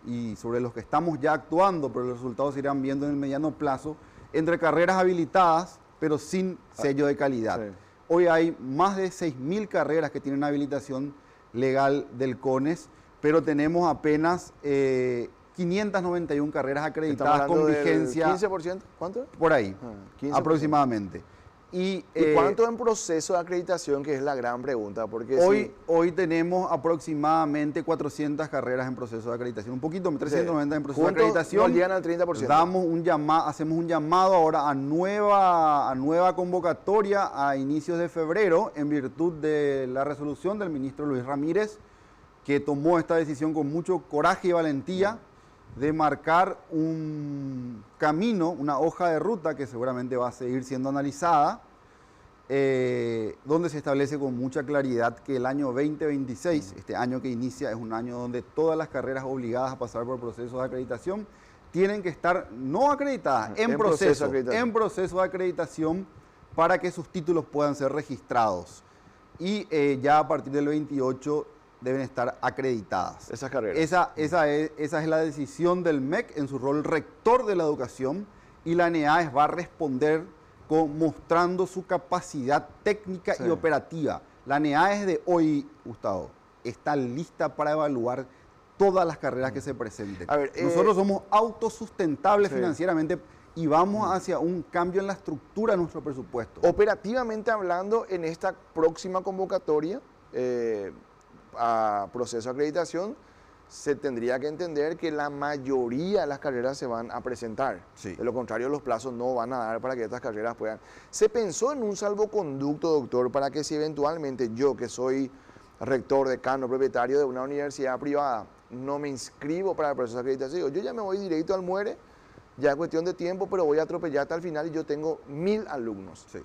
y sobre los que estamos ya actuando, pero los resultados se irán viendo en el mediano plazo, entre carreras habilitadas pero sin sello de calidad. Sí. Hoy hay más de 6.000 carreras que tienen habilitación legal del CONES, pero tenemos apenas 591 carreras acreditadas con vigencia. ¿15%? ¿Cuánto? Por ahí, 15%. Aproximadamente. ¿Y cuánto en proceso de acreditación, que es la gran pregunta? Porque hoy tenemos aproximadamente 400 carreras en proceso de acreditación, un poquito, 390 en proceso de acreditación. No llegan al 30%. Hacemos un llamado ahora a nueva convocatoria a inicios de febrero, en virtud de la resolución del ministro Luis Ramírez, que tomó esta decisión con mucho coraje y valentía de marcar un camino, una hoja de ruta que seguramente va a seguir siendo analizada, donde se establece con mucha claridad que el año 2026, este año que inicia, es un año donde todas las carreras obligadas a pasar por procesos de acreditación tienen que estar no acreditadas, en proceso de acreditación para que sus títulos puedan ser registrados. Y ya a partir del 28 deben estar acreditadas. Esas carreras. Esa es la decisión del MEC en su rol rector de la educación, y la NEAES va a responder mostrando su capacidad técnica y operativa. La NEAES de hoy, Gustavo, está lista para evaluar todas las carreras que se presenten. A ver, nosotros somos autosustentables financieramente y vamos hacia un cambio en la estructura de nuestro presupuesto. Operativamente hablando, en esta próxima convocatoria a proceso de acreditación, se tendría que entender que la mayoría de las carreras se van a presentar. Sí. De lo contrario, los plazos no van a dar para que estas carreras puedan. ¿Se pensó en un salvoconducto, doctor, para que si eventualmente yo, que soy rector, decano, propietario de una universidad privada, no me inscribo para el proceso de acreditación? Yo ya me voy directo al muere, ya es cuestión de tiempo, pero voy a atropellar hasta el final y yo tengo 1.000 alumnos. Sí.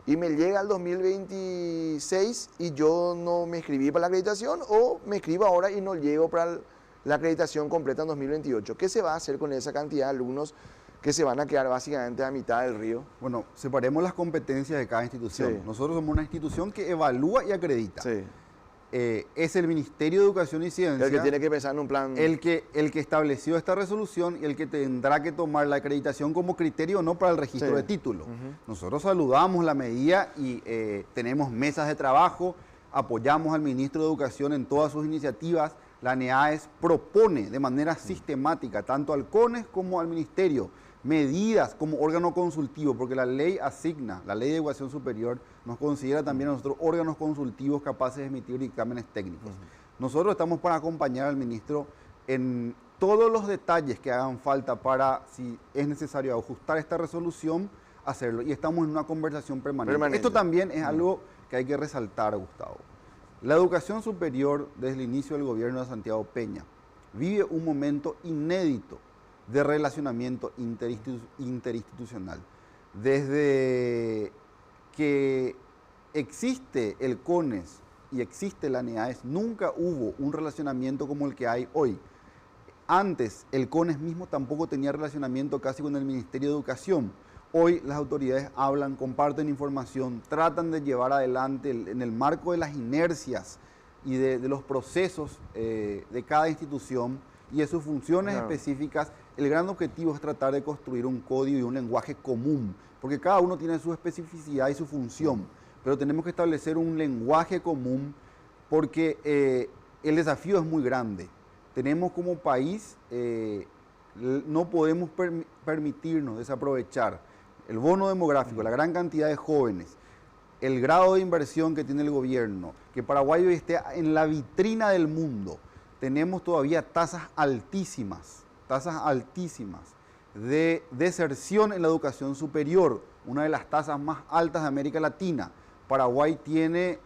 Y me llega el 2026 y yo no me inscribí para la acreditación, o me inscribo ahora y no llego para la acreditación completa en 2028. ¿Qué se va a hacer con esa cantidad de alumnos que se van a quedar básicamente a mitad del río? Bueno, separemos las competencias de cada institución. Sí. Nosotros somos una institución que evalúa y acredita. Sí. Es el Ministerio de Educación y Ciencia el que tiene que pensar en un plan. El que estableció esta resolución y el que tendrá que tomar la acreditación como criterio o no para el registro de título. Nosotros saludamos la medida y tenemos mesas de trabajo, apoyamos al Ministro de Educación en todas sus iniciativas. La NEAES propone de manera sistemática, tanto al CONES como al Ministerio, medidas como órgano consultivo, porque la ley asigna, la ley de educación superior nos considera también a nosotros órganos consultivos capaces de emitir dictámenes técnicos. Nosotros estamos para acompañar al ministro en todos los detalles que hagan falta para, si es necesario ajustar esta resolución, hacerlo. Y estamos en una conversación permanente. Esto también es algo que hay que resaltar, Gustavo. La educación superior, desde el inicio del gobierno de Santiago Peña, vive un momento inédito de relacionamiento interinstitucional. Desde que existe el CONES y existe la NEAES, nunca hubo un relacionamiento como el que hay hoy. Antes, el CONES mismo tampoco tenía relacionamiento casi con el Ministerio de Educación. Hoy las autoridades hablan, comparten información, tratan de llevar adelante en el marco de las inercias y de los procesos de cada institución y de sus funciones específicas. El gran objetivo es tratar de construir un código y un lenguaje común, porque cada uno tiene su especificidad y su función, pero tenemos que establecer un lenguaje común porque el desafío es muy grande. Tenemos como país, no podemos permitirnos desaprovechar el bono demográfico, la gran cantidad de jóvenes, el grado de inversión que tiene el gobierno, que Paraguay hoy esté en la vitrina del mundo. Tenemos todavía tasas altísimas de deserción en la educación superior, una de las tasas más altas de América Latina. Paraguay tiene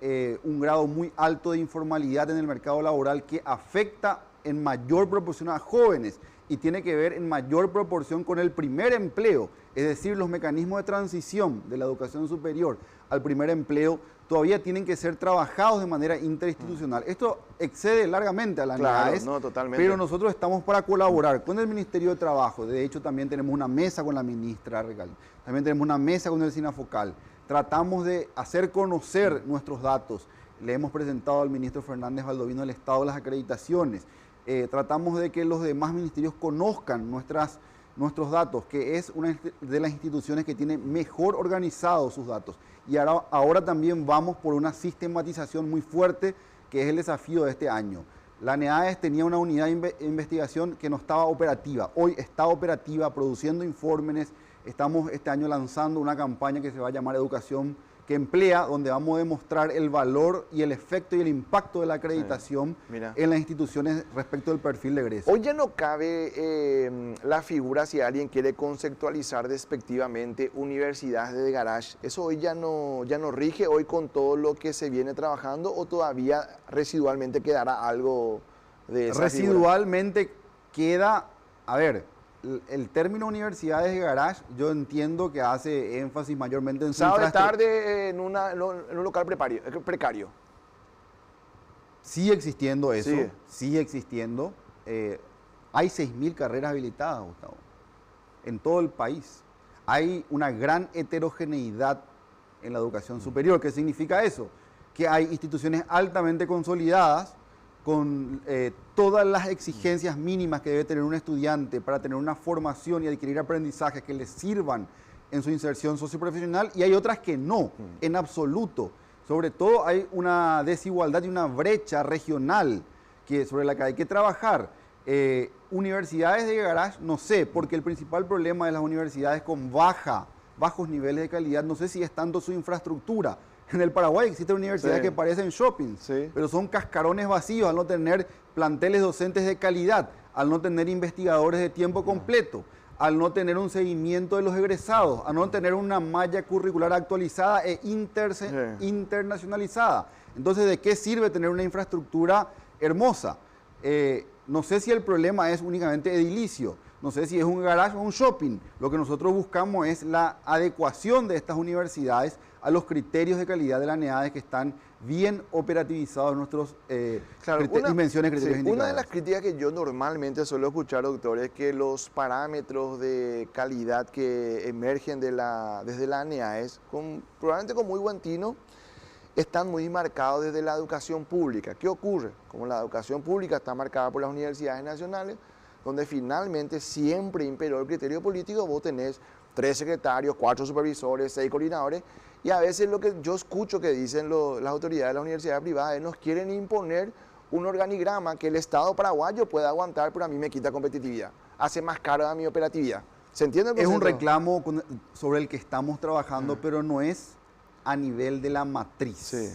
un grado muy alto de informalidad en el mercado laboral que afecta en mayor proporción a jóvenes y tiene que ver en mayor proporción con el primer empleo, es decir, los mecanismos de transición de la educación superior al primer empleo todavía tienen que ser trabajados de manera interinstitucional. Esto excede largamente a la NEAES, no, totalmente. pero nosotros estamos para colaborar con el Ministerio de Trabajo. De hecho, también tenemos una mesa con la ministra Regal, también tenemos una mesa con el SINAFOCAL. Tratamos de hacer conocer nuestros datos. Le hemos presentado al ministro Fernández Baldovino el estado de las acreditaciones. Tratamos de que los demás ministerios conozcan nuestros datos, que es una de las instituciones que tiene mejor organizados sus datos. Y ahora también vamos por una sistematización muy fuerte, que es el desafío de este año. La NEAES tenía una unidad de investigación que no estaba operativa. Hoy está operativa, produciendo informes. Estamos este año lanzando una campaña que se va a llamar Educación que Emplea, donde vamos a demostrar el valor y el efecto y el impacto de la acreditación en las instituciones respecto del perfil de egreso. Hoy ya no cabe la figura, si alguien quiere conceptualizar despectivamente universidades de garage. ¿Eso hoy ya no rige hoy con todo lo que se viene trabajando o todavía residualmente quedará algo de esa residualmente figura? Queda, a ver, el término universidades de garage, yo entiendo que hace énfasis mayormente en sábado de tarde en un local precario. Sigue existiendo eso, sigue existiendo. Hay 6.000 carreras habilitadas, Gustavo, en todo el país. Hay una gran heterogeneidad en la educación superior. ¿Qué significa eso? Que hay instituciones altamente consolidadas, con todas las exigencias mínimas que debe tener un estudiante para tener una formación y adquirir aprendizajes que le sirvan en su inserción socioprofesional, y hay otras que no, en absoluto. Sobre todo hay una desigualdad y una brecha regional sobre la que hay que trabajar. Universidades de garage, no sé, porque el principal problema de las universidades con bajos niveles de calidad, no sé si es tanto su infraestructura. En el Paraguay existen universidades que parecen shoppings, pero son cascarones vacíos al no tener planteles docentes de calidad, al no tener investigadores de tiempo completo, al no tener un seguimiento de los egresados, al no tener una malla curricular actualizada e internacionalizada. Entonces, ¿de qué sirve tener una infraestructura hermosa? No sé si el problema es únicamente edilicio, no sé si es un garage o un shopping. Lo que nosotros buscamos es la adecuación de estas universidades a los criterios de calidad de la NEAES que están bien operativizados en nuestros dimensiones, criterios indicadores. Una de las críticas que yo normalmente suelo escuchar, doctor, es que los parámetros de calidad que emergen desde la NEAES, probablemente con muy buen tino, están muy marcados desde la educación pública. ¿Qué ocurre? Como la educación pública está marcada por las universidades nacionales, donde finalmente siempre imperó el criterio político, vos tenés 3 secretarios, 4 supervisores, 6 coordinadores, y a veces lo que yo escucho que dicen las autoridades de las universidades privadas es nos quieren imponer un organigrama que el Estado paraguayo pueda aguantar, pero a mí me quita competitividad, hace más cara mi operatividad. ¿Se entiende el concepto? Es un reclamo sobre el que estamos trabajando, pero no es a nivel de la matriz. Sí.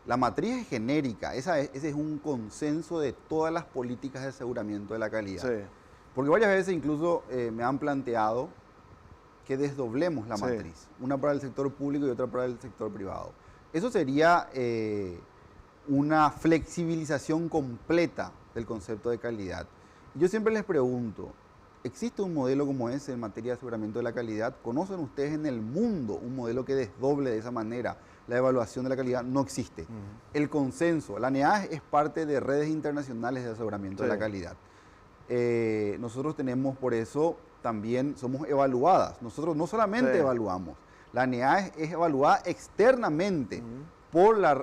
La matriz es genérica, ese es un consenso de todas las políticas de aseguramiento de la calidad. Sí. Porque varias veces incluso me han planteado que desdoblemos la matriz, una para el sector público y otra para el sector privado. Eso sería una flexibilización completa del concepto de calidad. Yo siempre les pregunto, ¿existe un modelo como ese en materia de aseguramiento de la calidad? ¿Conocen ustedes en el mundo un modelo que desdoble de esa manera la evaluación de la calidad? No existe. El consenso, la NEAES es parte de redes internacionales de aseguramiento de la calidad. Nosotros tenemos por eso también, somos evaluadas. Nosotros no solamente evaluamos, la NEAES es evaluada externamente por la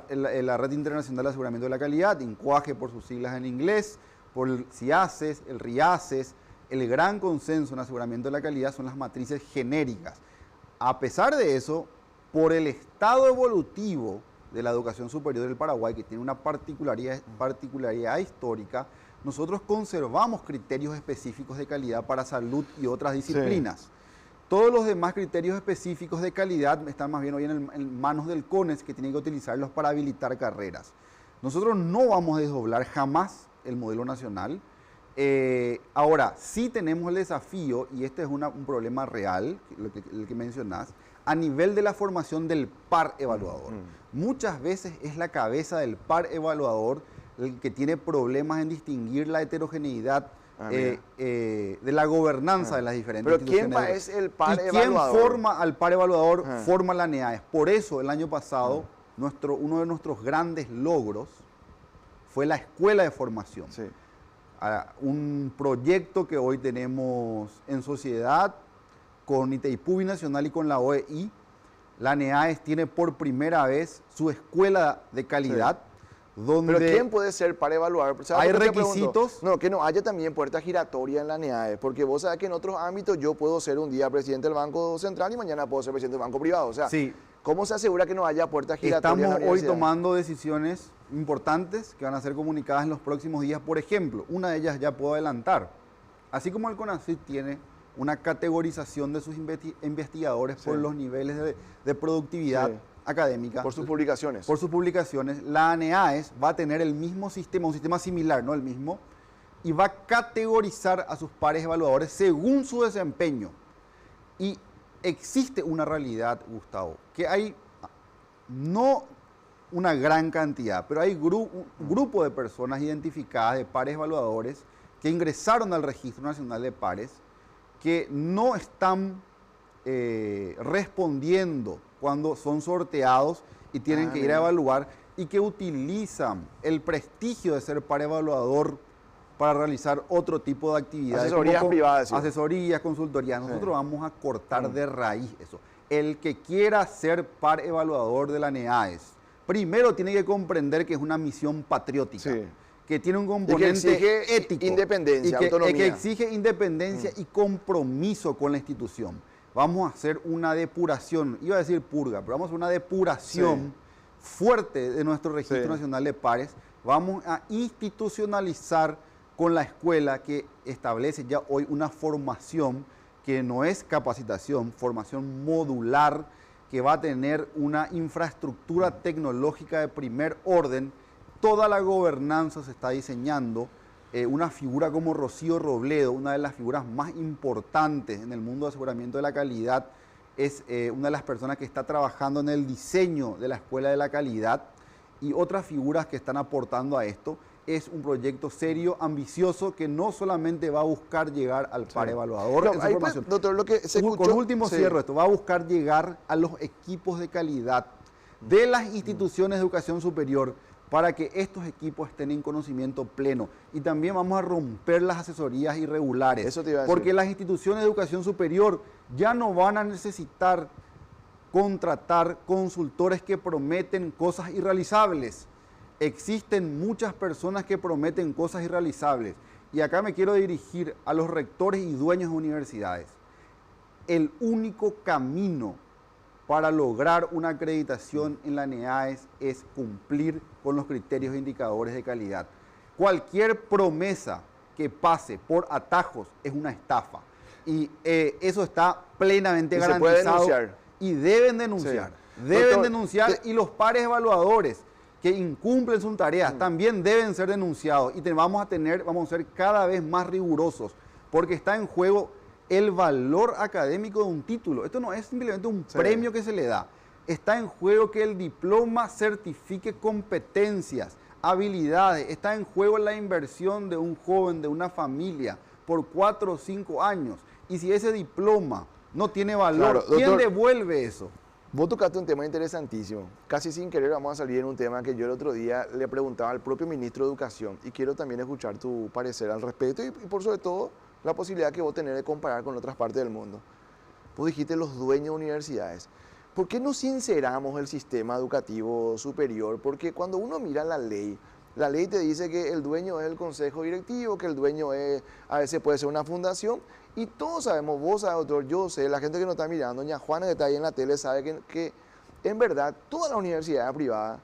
Red Internacional de Aseguramiento de la Calidad, INCUAGE por sus siglas en inglés, por el CIACES, el RIACES. El gran consenso en aseguramiento de la calidad son las matrices genéricas. A pesar de eso, por el estado evolutivo de la educación superior del Paraguay, que tiene una particularidad histórica, nosotros conservamos criterios específicos de calidad para salud y otras disciplinas. Todos los demás criterios específicos de calidad están más bien hoy en manos del CONES, que tienen que utilizarlos para habilitar carreras. Nosotros no vamos a desdoblar jamás el modelo nacional. Ahora, sí tenemos el desafío, y este es un problema real, el que mencionás, a nivel de la formación del par evaluador. Muchas veces es la cabeza del par evaluador el que tiene problemas en distinguir la heterogeneidad de la gobernanza de las diferentes instituciones. ¿Pero quién es el par evaluador? evaluador? ¿Quién forma al par evaluador? Forma la NEAES. Por eso, el año pasado, uno de nuestros grandes logros fue la escuela de formación. Sí. Un proyecto que hoy tenemos en sociedad con Itaipú Binacional y con la OEI. La NEAES tiene por primera vez su escuela de calidad. Sí. Donde ¿Pero quién puede ser para evaluar? Hay requisitos. No, que no haya también puerta giratoria en la NEAES, porque vos sabés que en otros ámbitos yo puedo ser un día presidente del Banco Central y mañana puedo ser presidente del Banco Privado. O sea, sí. ¿Cómo se asegura que no haya puerta giratoria en la Estamos hoy tomando decisiones importantes que van a ser comunicadas en los próximos días. Por ejemplo, una de ellas ya puedo adelantar. Así como el CONACYT tiene una categorización de sus investigadores por los niveles de productividad académica. Por sus publicaciones. Por sus publicaciones. La NEAES va a tener el mismo sistema, un sistema similar, no el mismo, y va a categorizar a sus pares evaluadores según su desempeño. Y existe una realidad, Gustavo, que hay no una gran cantidad, pero hay un grupo de personas identificadas de pares evaluadores que ingresaron al Registro Nacional de Pares que no están respondiendo cuando son sorteados y tienen que ir a evaluar y que utilizan el prestigio de ser par evaluador para realizar otro tipo de actividades. Asesorías privadas. ¿Sí? Asesorías, consultorías. Nosotros vamos a cortar de raíz eso. El que quiera ser par evaluador de la NEAES, primero tiene que comprender que es una misión patriótica. Sí. Que tiene un componente ético. Independencia, autonomía. Que exige independencia y compromiso con la institución. Vamos a hacer una depuración, iba a decir purga, pero vamos a hacer una depuración fuerte de nuestro Registro Nacional de Pares. Vamos a institucionalizar con la escuela que establece ya hoy una formación que no es capacitación, formación modular, que va a tener una infraestructura tecnológica de primer orden. Toda la gobernanza se está diseñando. Una figura como Rocío Robledo, una de las figuras más importantes en el mundo de aseguramiento de la calidad, es una de las personas que está trabajando en el diseño de la Escuela de la Calidad, y otras figuras que están aportando a esto. Es un proyecto serio, ambicioso, que no solamente va a buscar llegar al par evaluador en su formación. Doctor, lo que se escuchó, con último cierro esto, va a buscar llegar a los equipos de calidad de las instituciones de educación superior, para que estos equipos estén en conocimiento pleno. Y también vamos a romper las asesorías irregulares. Eso te iba a decir. Porque las instituciones de educación superior ya no van a necesitar contratar consultores que prometen cosas irrealizables. Existen muchas personas que prometen cosas irrealizables. Y acá me quiero dirigir a los rectores y dueños de universidades. El único camino para lograr una acreditación en la NEAES es cumplir con los criterios e indicadores de calidad. Cualquier promesa que pase por atajos es una estafa. Y eso está plenamente garantizado. Se puede denunciar. Y deben denunciar. Deben denunciar, y los pares evaluadores que incumplen sus tareas también deben ser denunciados. Y vamos a ser cada vez más rigurosos, porque está en juego el valor académico de un título. Esto no es simplemente un premio que se le da. Está en juego que el diploma certifique competencias, habilidades. Está en juego la inversión de un joven, de una familia, por 4 o 5 años. Y si ese diploma no tiene valor, ¿quién devuelve eso? Vos tocaste un tema interesantísimo. Casi sin querer vamos a salir en un tema que yo el otro día le preguntaba al propio ministro de Educación, y quiero también escuchar tu parecer al respecto, y por sobre todo la posibilidad que vos tenés de comparar con otras partes del mundo. Vos dijiste los dueños de universidades. ¿Por qué no sinceramos el sistema educativo superior? Porque cuando uno mira la ley te dice que el dueño es el consejo directivo, que el dueño es, a veces puede ser una fundación, y todos sabemos, vos sabes, doctor, yo sé, la gente que nos está mirando, doña Juana que está ahí en la tele sabe que en verdad todas las universidades privadas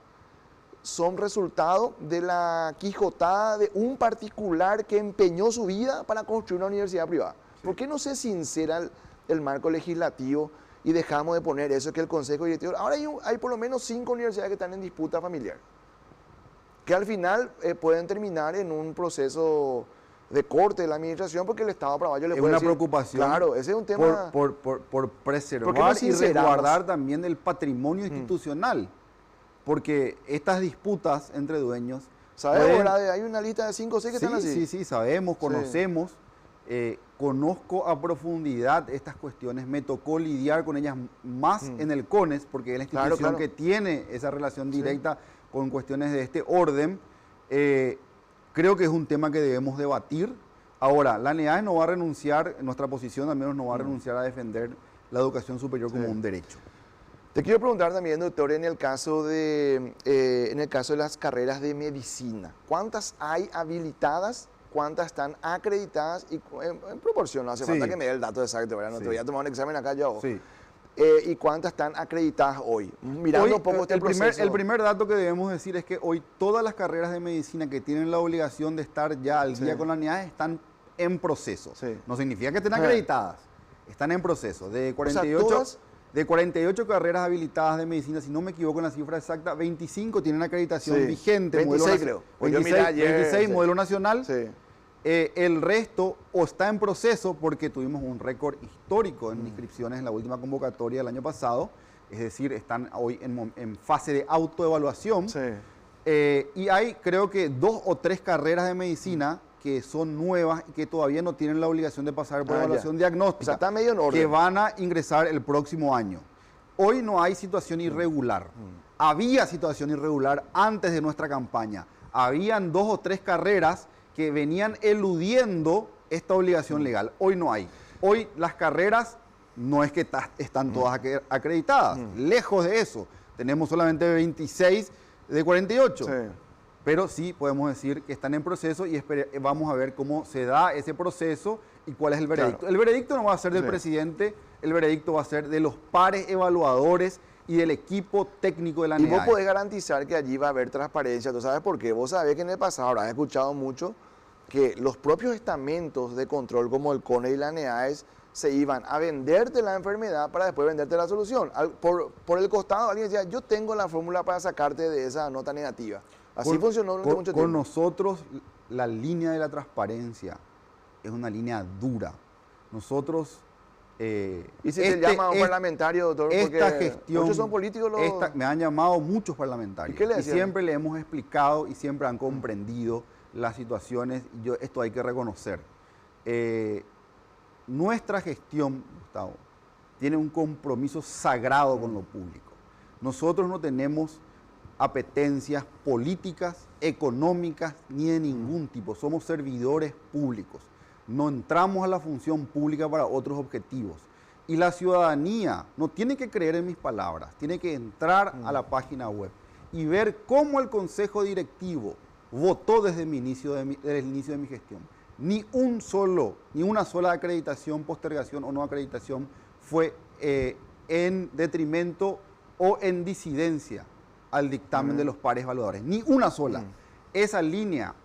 son resultado de la quijotada de un particular que empeñó su vida para construir una universidad privada. Sí. ¿Por qué no se sincera el marco legislativo y dejamos de poner eso, que el consejo directivo? Ahora hay por lo menos 5 universidades que están en disputa familiar, que al final pueden terminar en un proceso de corte de la administración porque el Estado paraguayo le Es puede una decir, preocupación claro, ese es un tema... por ¿Por qué preservar no y sinceramos? resguardar también el patrimonio institucional. Porque estas disputas entre dueños... ¿Sabes? pueden- Ahora hay una lista de 5 o 6 que Sí, están así. sí, sabemos, conocemos, conozco a profundidad estas cuestiones, me tocó lidiar con ellas más en el CONES, porque es la Claro, institución claro. que tiene esa relación directa con cuestiones de este orden. Creo que es un tema que debemos debatir. Ahora, la NEAE no va a renunciar, nuestra posición al menos no va a renunciar a defender la educación superior como un derecho. Te quiero preguntar también, doctor, en el caso de las carreras de medicina, ¿cuántas hay habilitadas? ¿Cuántas están acreditadas? Y en proporción, no hace Sí. falta que me dé el dato exacto, ¿verdad? No te voy a tomar un examen acá yo. Sí. ¿Y cuántas están acreditadas hoy? Mirando Hoy, un poco este el proceso. primer dato que debemos decir es que hoy todas las carreras de medicina que tienen la obligación de estar ya al día con la NEAE están en proceso. Sí. No significa que estén acreditadas, están en proceso. De 48, todas- de 48 carreras habilitadas de medicina, si no me equivoco en la cifra exacta, 25 tienen acreditación Sí. vigente. 26 creo. Pues yo 26, miré ayer, 26 sí. modelo nacional. Sí. El resto o está en proceso porque tuvimos un récord histórico en inscripciones en la última convocatoria del año pasado, es decir, están hoy en fase de autoevaluación. Sí. Y hay creo que 2 o 3 carreras de medicina que son nuevas y que todavía no tienen la obligación de pasar por Ah, evaluación ya. diagnóstica, O sea, está medio en orden. que van a ingresar el próximo año. Hoy no hay situación irregular. Había situación irregular antes de nuestra campaña. Habían 2 o 3 carreras que venían eludiendo esta obligación legal. Hoy no hay. Hoy las carreras no es que están todas acreditadas. Lejos de eso. Tenemos solamente 26 de 48. Sí. Pero sí podemos decir que están en proceso y vamos a ver cómo se da ese proceso y cuál es el veredicto. Claro. El veredicto no va a ser del Sí. presidente, el veredicto va a ser de los pares evaluadores y del equipo técnico de la Y NEAE. vos podés garantizar que allí va a haber transparencia. ¿Tú sabes por qué? Vos sabés que en el pasado habrás escuchado mucho que los propios estamentos de control como el CONE y la NEAES se iban a venderte la enfermedad para después venderte la solución. Por el costado alguien decía, yo tengo la fórmula para sacarte de esa nota negativa. Así funcionó durante mucho Con tiempo. nosotros la línea de la transparencia es una línea dura. Nosotros... Y si te llama un parlamentario, doctor, esta porque gestión, muchos son políticos. me han llamado muchos parlamentarios ¿Y qué le y decían? siempre le hemos explicado y siempre han comprendido las situaciones. Y esto hay que reconocer. Nuestra gestión, Gustavo, tiene un compromiso sagrado con lo público. Nosotros no tenemos apetencias políticas, económicas, ni de ningún tipo. Somos servidores públicos. No entramos a la función pública para otros objetivos. Y la ciudadanía no tiene que creer en mis palabras, tiene que entrar a la página web y ver cómo el Consejo Directivo votó desde el inicio de mi gestión. Ni una sola acreditación, postergación o no acreditación fue en detrimento o en disidencia al dictamen de los pares evaluadores. Ni una sola. Esa línea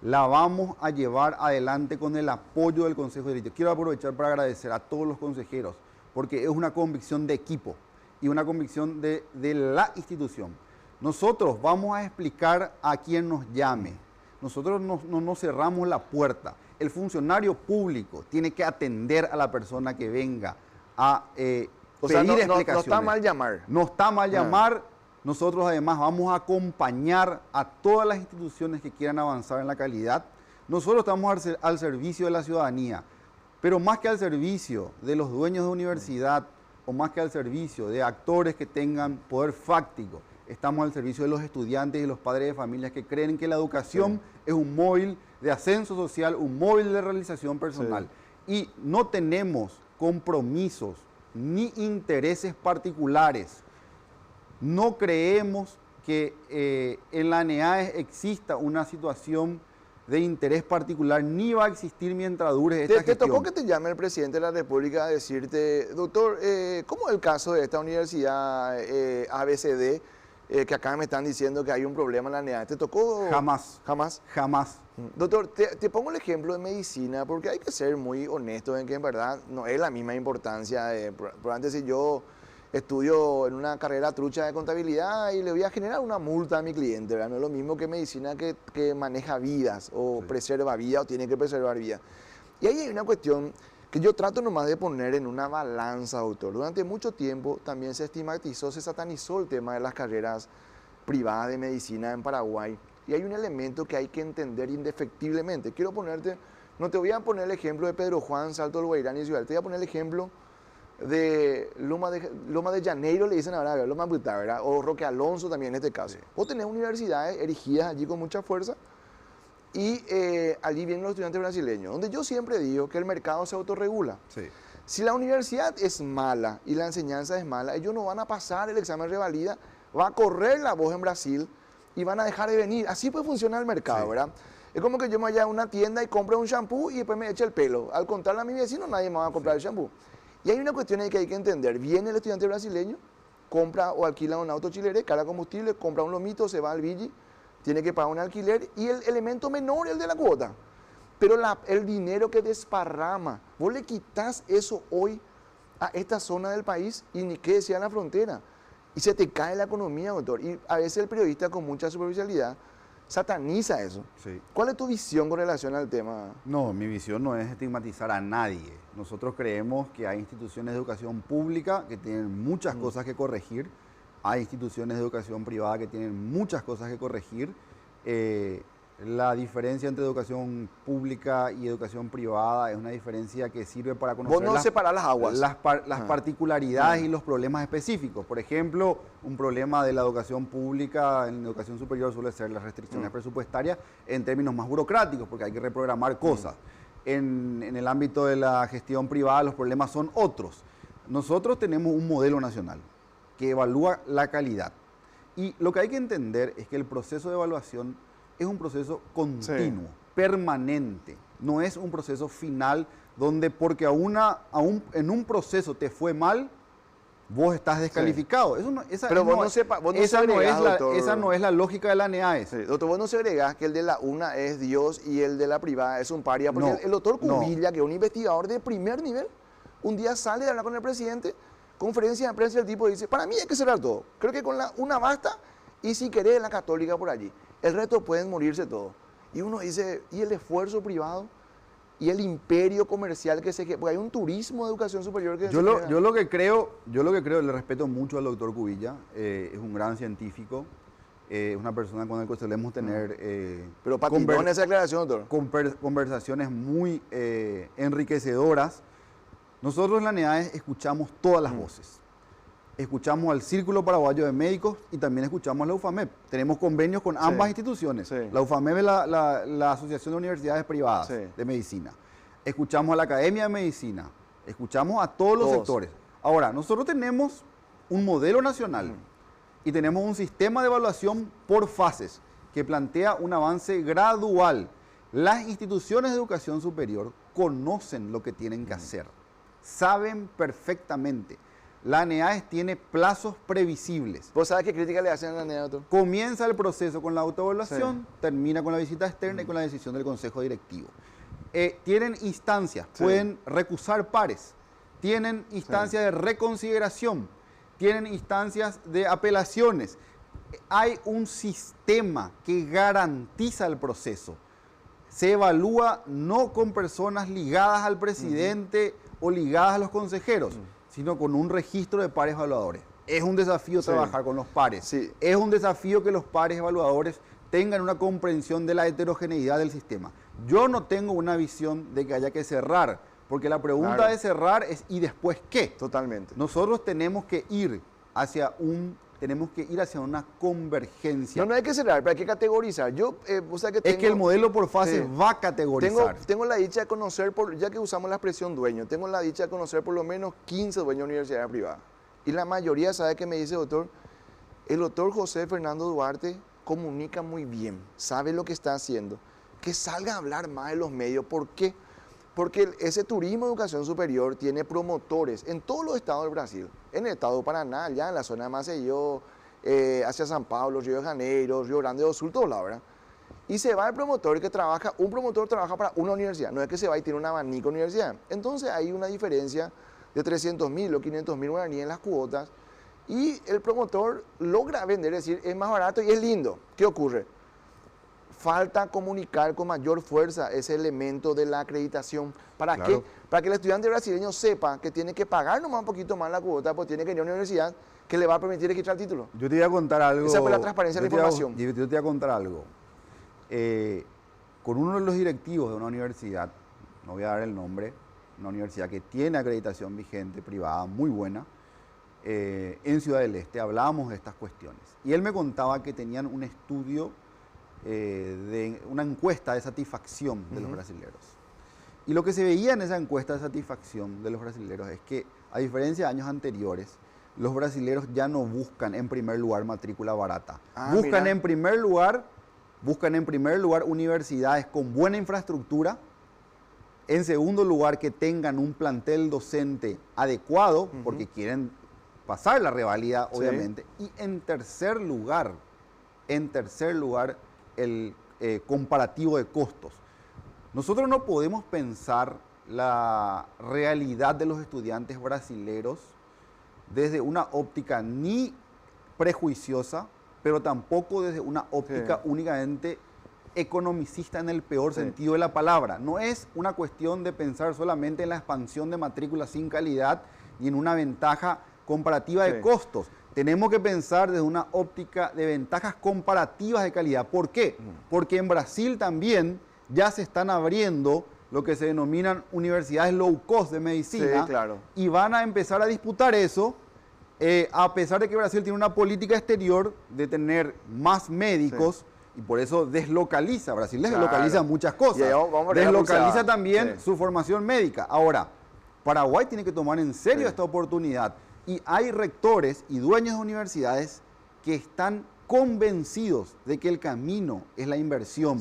la vamos a llevar adelante con el apoyo del Consejo Directivo. Quiero aprovechar para agradecer a todos los consejeros, porque es una convicción de equipo y una convicción de la institución. Nosotros vamos a explicar a quien nos llame. Nosotros no cerramos la puerta. El funcionario público tiene que atender a la persona que venga a pedir explicaciones. No está mal llamar. No está mal llamar. Nosotros además vamos a acompañar a todas las instituciones que quieran avanzar en la calidad. Nosotros estamos al servicio de la ciudadanía, pero más que al servicio de los dueños de universidad o más que al servicio de actores que tengan poder fáctico, estamos al servicio de los estudiantes y de los padres de familias que creen que la educación es un móvil de ascenso social, un móvil de realización personal. Y no tenemos compromisos ni intereses particulares. No creemos que en la NEAE exista una situación de interés particular, ni va a existir mientras dure esta ¿Te tocó gestión. que te llame el presidente de la República a decirte, doctor, ¿cómo es el caso de esta universidad ABCD, que acá me están diciendo que hay un problema en la NEAE? ¿Te tocó? Jamás. ¿Jamás? Jamás. Doctor, te pongo el ejemplo de medicina, porque hay que ser muy honesto en que en verdad no es la misma importancia. Probablemente si yo estudio en una carrera trucha de contabilidad y le voy a generar una multa a mi cliente, ¿verdad? No es lo mismo que medicina que maneja vidas o Sí. preserva vidas o tiene que preservar vidas. Y ahí hay una cuestión que yo trato nomás de poner en una balanza, doctor. Durante mucho tiempo también se estigmatizó, se satanizó el tema de las carreras privadas de medicina en Paraguay. Y hay un elemento que hay que entender indefectiblemente. Quiero ponerte, no te voy a poner el ejemplo de Pedro Juan, Salto del Guairán y Ciudad, te voy a poner el ejemplo de Loma de Janeiro, le dicen ahora, Loma Brutal, ¿verdad? O Roque Alonso también en este caso. Vos tenés universidades erigidas allí con mucha fuerza y allí vienen los estudiantes brasileños, donde yo siempre digo que el mercado se autorregula. Sí. Si la universidad es mala y la enseñanza es mala, ellos no van a pasar el examen de revalida, va a correr la voz en Brasil y van a dejar de venir. Así pues funciona el mercado, Sí. ¿verdad? Es como que yo me vaya a una tienda y compre un shampoo y después me eche el pelo. Al contarle a mi vecino, nadie me va a comprar el shampoo. Y hay una cuestión ahí que hay que entender. Viene el estudiante brasileño, compra o alquila un auto chilere, carga combustible, compra un lomito, se va al Vigi, tiene que pagar un alquiler y el elemento menor es el de la cuota. Pero el dinero que desparrama, vos le quitas eso hoy a esta zona del país y ni qué decía en la frontera. Y se te cae la economía, doctor. Y a veces el periodista con mucha superficialidad sataniza eso. Sí. ¿Cuál es tu visión con relación al tema? No, mi visión no es estigmatizar a nadie. Nosotros creemos que hay instituciones de educación pública que tienen muchas cosas que corregir. Hay instituciones de educación privada que tienen muchas cosas que corregir. La diferencia entre educación pública y educación privada es una diferencia que sirve para conocer Vos no separás las aguas. las particularidades y los problemas específicos. Por ejemplo, un problema de la educación pública en la educación superior suele ser las restricciones presupuestarias en términos más burocráticos, porque hay que reprogramar cosas. En el ámbito de la gestión privada los problemas son otros. Nosotros tenemos un modelo nacional que evalúa la calidad. Y lo que hay que entender es que el proceso de evaluación es un proceso continuo, permanente. No es un proceso final donde porque en un proceso te fue mal, vos estás descalificado. Eso no, esa Pero no, vos no esa no segregás, es la, doctor. esa no es la lógica de la NEAES. Sí, doctor, vos no segregás que el de la UNA es Dios y el de la privada es un paria, porque No, el doctor no. Cubilla, que es un investigador de primer nivel, un día sale de hablar con el presidente, conferencia de prensa, el tipo dice, para mí hay que cerrar todo, creo que con la UNA basta, y si querés la católica por allí, el resto pueden morirse todos. Y uno dice, ¿y el esfuerzo privado? ¿Y el imperio comercial que se... Porque hay un turismo de educación superior que... Yo lo que creo, le respeto mucho al doctor Cubilla, es un gran científico, es una persona con la que solemos tener Pero patinón esa declaración, doctor. conversaciones muy enriquecedoras. Nosotros en la NEAES escuchamos todas las voces. Escuchamos al Círculo Paraguayo de Médicos y también escuchamos a la UFAMEP. Tenemos convenios con ambas instituciones. Sí. La UFAMEP es la Asociación de Universidades Privadas de Medicina. Escuchamos a la Academia de Medicina. Escuchamos a todos los sectores. Ahora, nosotros tenemos un modelo nacional y tenemos un sistema de evaluación por fases que plantea un avance gradual. Las instituciones de educación superior conocen lo que tienen que hacer. Saben perfectamente. La NEAES tiene plazos previsibles. ¿Vos sabés qué crítica le hacen a la NEA, doctor? Comienza el proceso con la autoevaluación, termina con la visita externa y con la decisión del Consejo Directivo. Tienen instancias, pueden recusar pares, tienen instancias de reconsideración, tienen instancias de apelaciones. Hay un sistema que garantiza el proceso. Se evalúa no con personas ligadas al presidente o ligadas a los consejeros, sino con un registro de pares evaluadores. Es un desafío trabajar con los pares. Sí. Es un desafío que los pares evaluadores tengan una comprensión de la heterogeneidad del sistema. Yo no tengo una visión de que haya que cerrar, porque la pregunta de cerrar es ¿y después qué? Totalmente. Nosotros tenemos que ir hacia una convergencia. No hay que cerrar, pero hay que categorizar. Yo, o sea que Es que el modelo por fase va a categorizar. Tengo la dicha de conocer, ya que usamos la expresión dueño, tengo la dicha de conocer por lo menos 15 dueños de universidades privadas. Y la mayoría, ¿sabe qué me dice, doctor? El doctor José Fernando Duarte comunica muy bien, sabe lo que está haciendo. Que salga a hablar más de los medios. ¿Por qué? Porque ese turismo de educación superior tiene promotores en todos los estados del Brasil. En el estado de Paraná, allá en la zona de Maceió, hacia San Pablo, Río de Janeiro, Río Grande do Sul, todos lados, ¿verdad? Y se va el promotor que trabaja, un promotor trabaja para una universidad, no es que se va y tiene un abanico de universidad. Entonces hay una diferencia de 300.000 o 500.000 guaraníes en las cuotas y el promotor logra vender, es decir, es más barato y es lindo. ¿Qué ocurre? Falta comunicar con mayor fuerza ese elemento de la acreditación. ¿Para Claro. qué? Para que el estudiante brasileño sepa que tiene que pagar nomás un poquito más la cuota, porque tiene que ir a una universidad que le va a permitir registrar el título. Yo te voy a contar algo. Esa fue la transparencia de la información. Yo te voy a contar algo. Con uno de los directivos de una universidad, no voy a dar el nombre, una universidad que tiene acreditación vigente, privada, muy buena, en Ciudad del Este, hablábamos de estas cuestiones. Y él me contaba que tenían un estudio, de una encuesta de satisfacción de los brasileros. Y lo que se veía en esa encuesta de satisfacción de los brasileros es que, a diferencia de años anteriores, los brasileros ya no buscan en primer lugar matrícula barata. Buscan en primer lugar universidades con buena infraestructura. En segundo lugar, que tengan un plantel docente adecuado, porque quieren pasar la revalida, obviamente. Sí. Y en tercer lugar, el comparativo de costos. Nosotros no podemos pensar la realidad de los estudiantes brasileros desde una óptica ni prejuiciosa, pero tampoco desde una óptica únicamente economicista en el peor sentido de la palabra. No es una cuestión de pensar solamente en la expansión de matrículas sin calidad y en una ventaja comparativa de costos. Tenemos que pensar desde una óptica de ventajas comparativas de calidad. ¿Por qué? Porque en Brasil también ya se están abriendo lo que se denominan universidades low cost de medicina, y van a empezar a disputar eso, a pesar de que Brasil tiene una política exterior de tener más médicos, y por eso deslocaliza. Brasil deslocaliza muchas cosas. Deslocaliza también su formación médica. Ahora, Paraguay tiene que tomar en serio esta oportunidad. Y hay rectores y dueños de universidades que están convencidos de que el camino es la inversión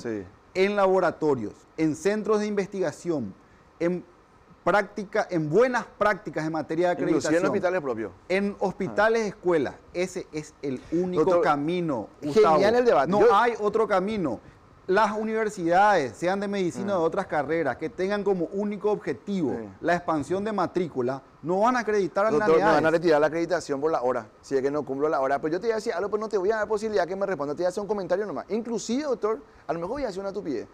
en laboratorios, en centros de investigación, en buenas prácticas en materia de acreditación. Inclusive en hospitales propios. En hospitales, escuelas. Ese es el único camino, Gustavo. Genial el debate. No hay otro camino. Las universidades, sean de medicina o de otras carreras, que tengan como único objetivo la expansión de matrícula, no van a acreditar a la Doctor, me van a retirar la acreditación por la hora, si es que no cumplo la hora. Pero yo te voy a decir algo, pues no te voy a dar posibilidad que me responda, te voy a hacer un comentario nomás. Inclusive, doctor, a lo mejor voy a hacer una estupidez.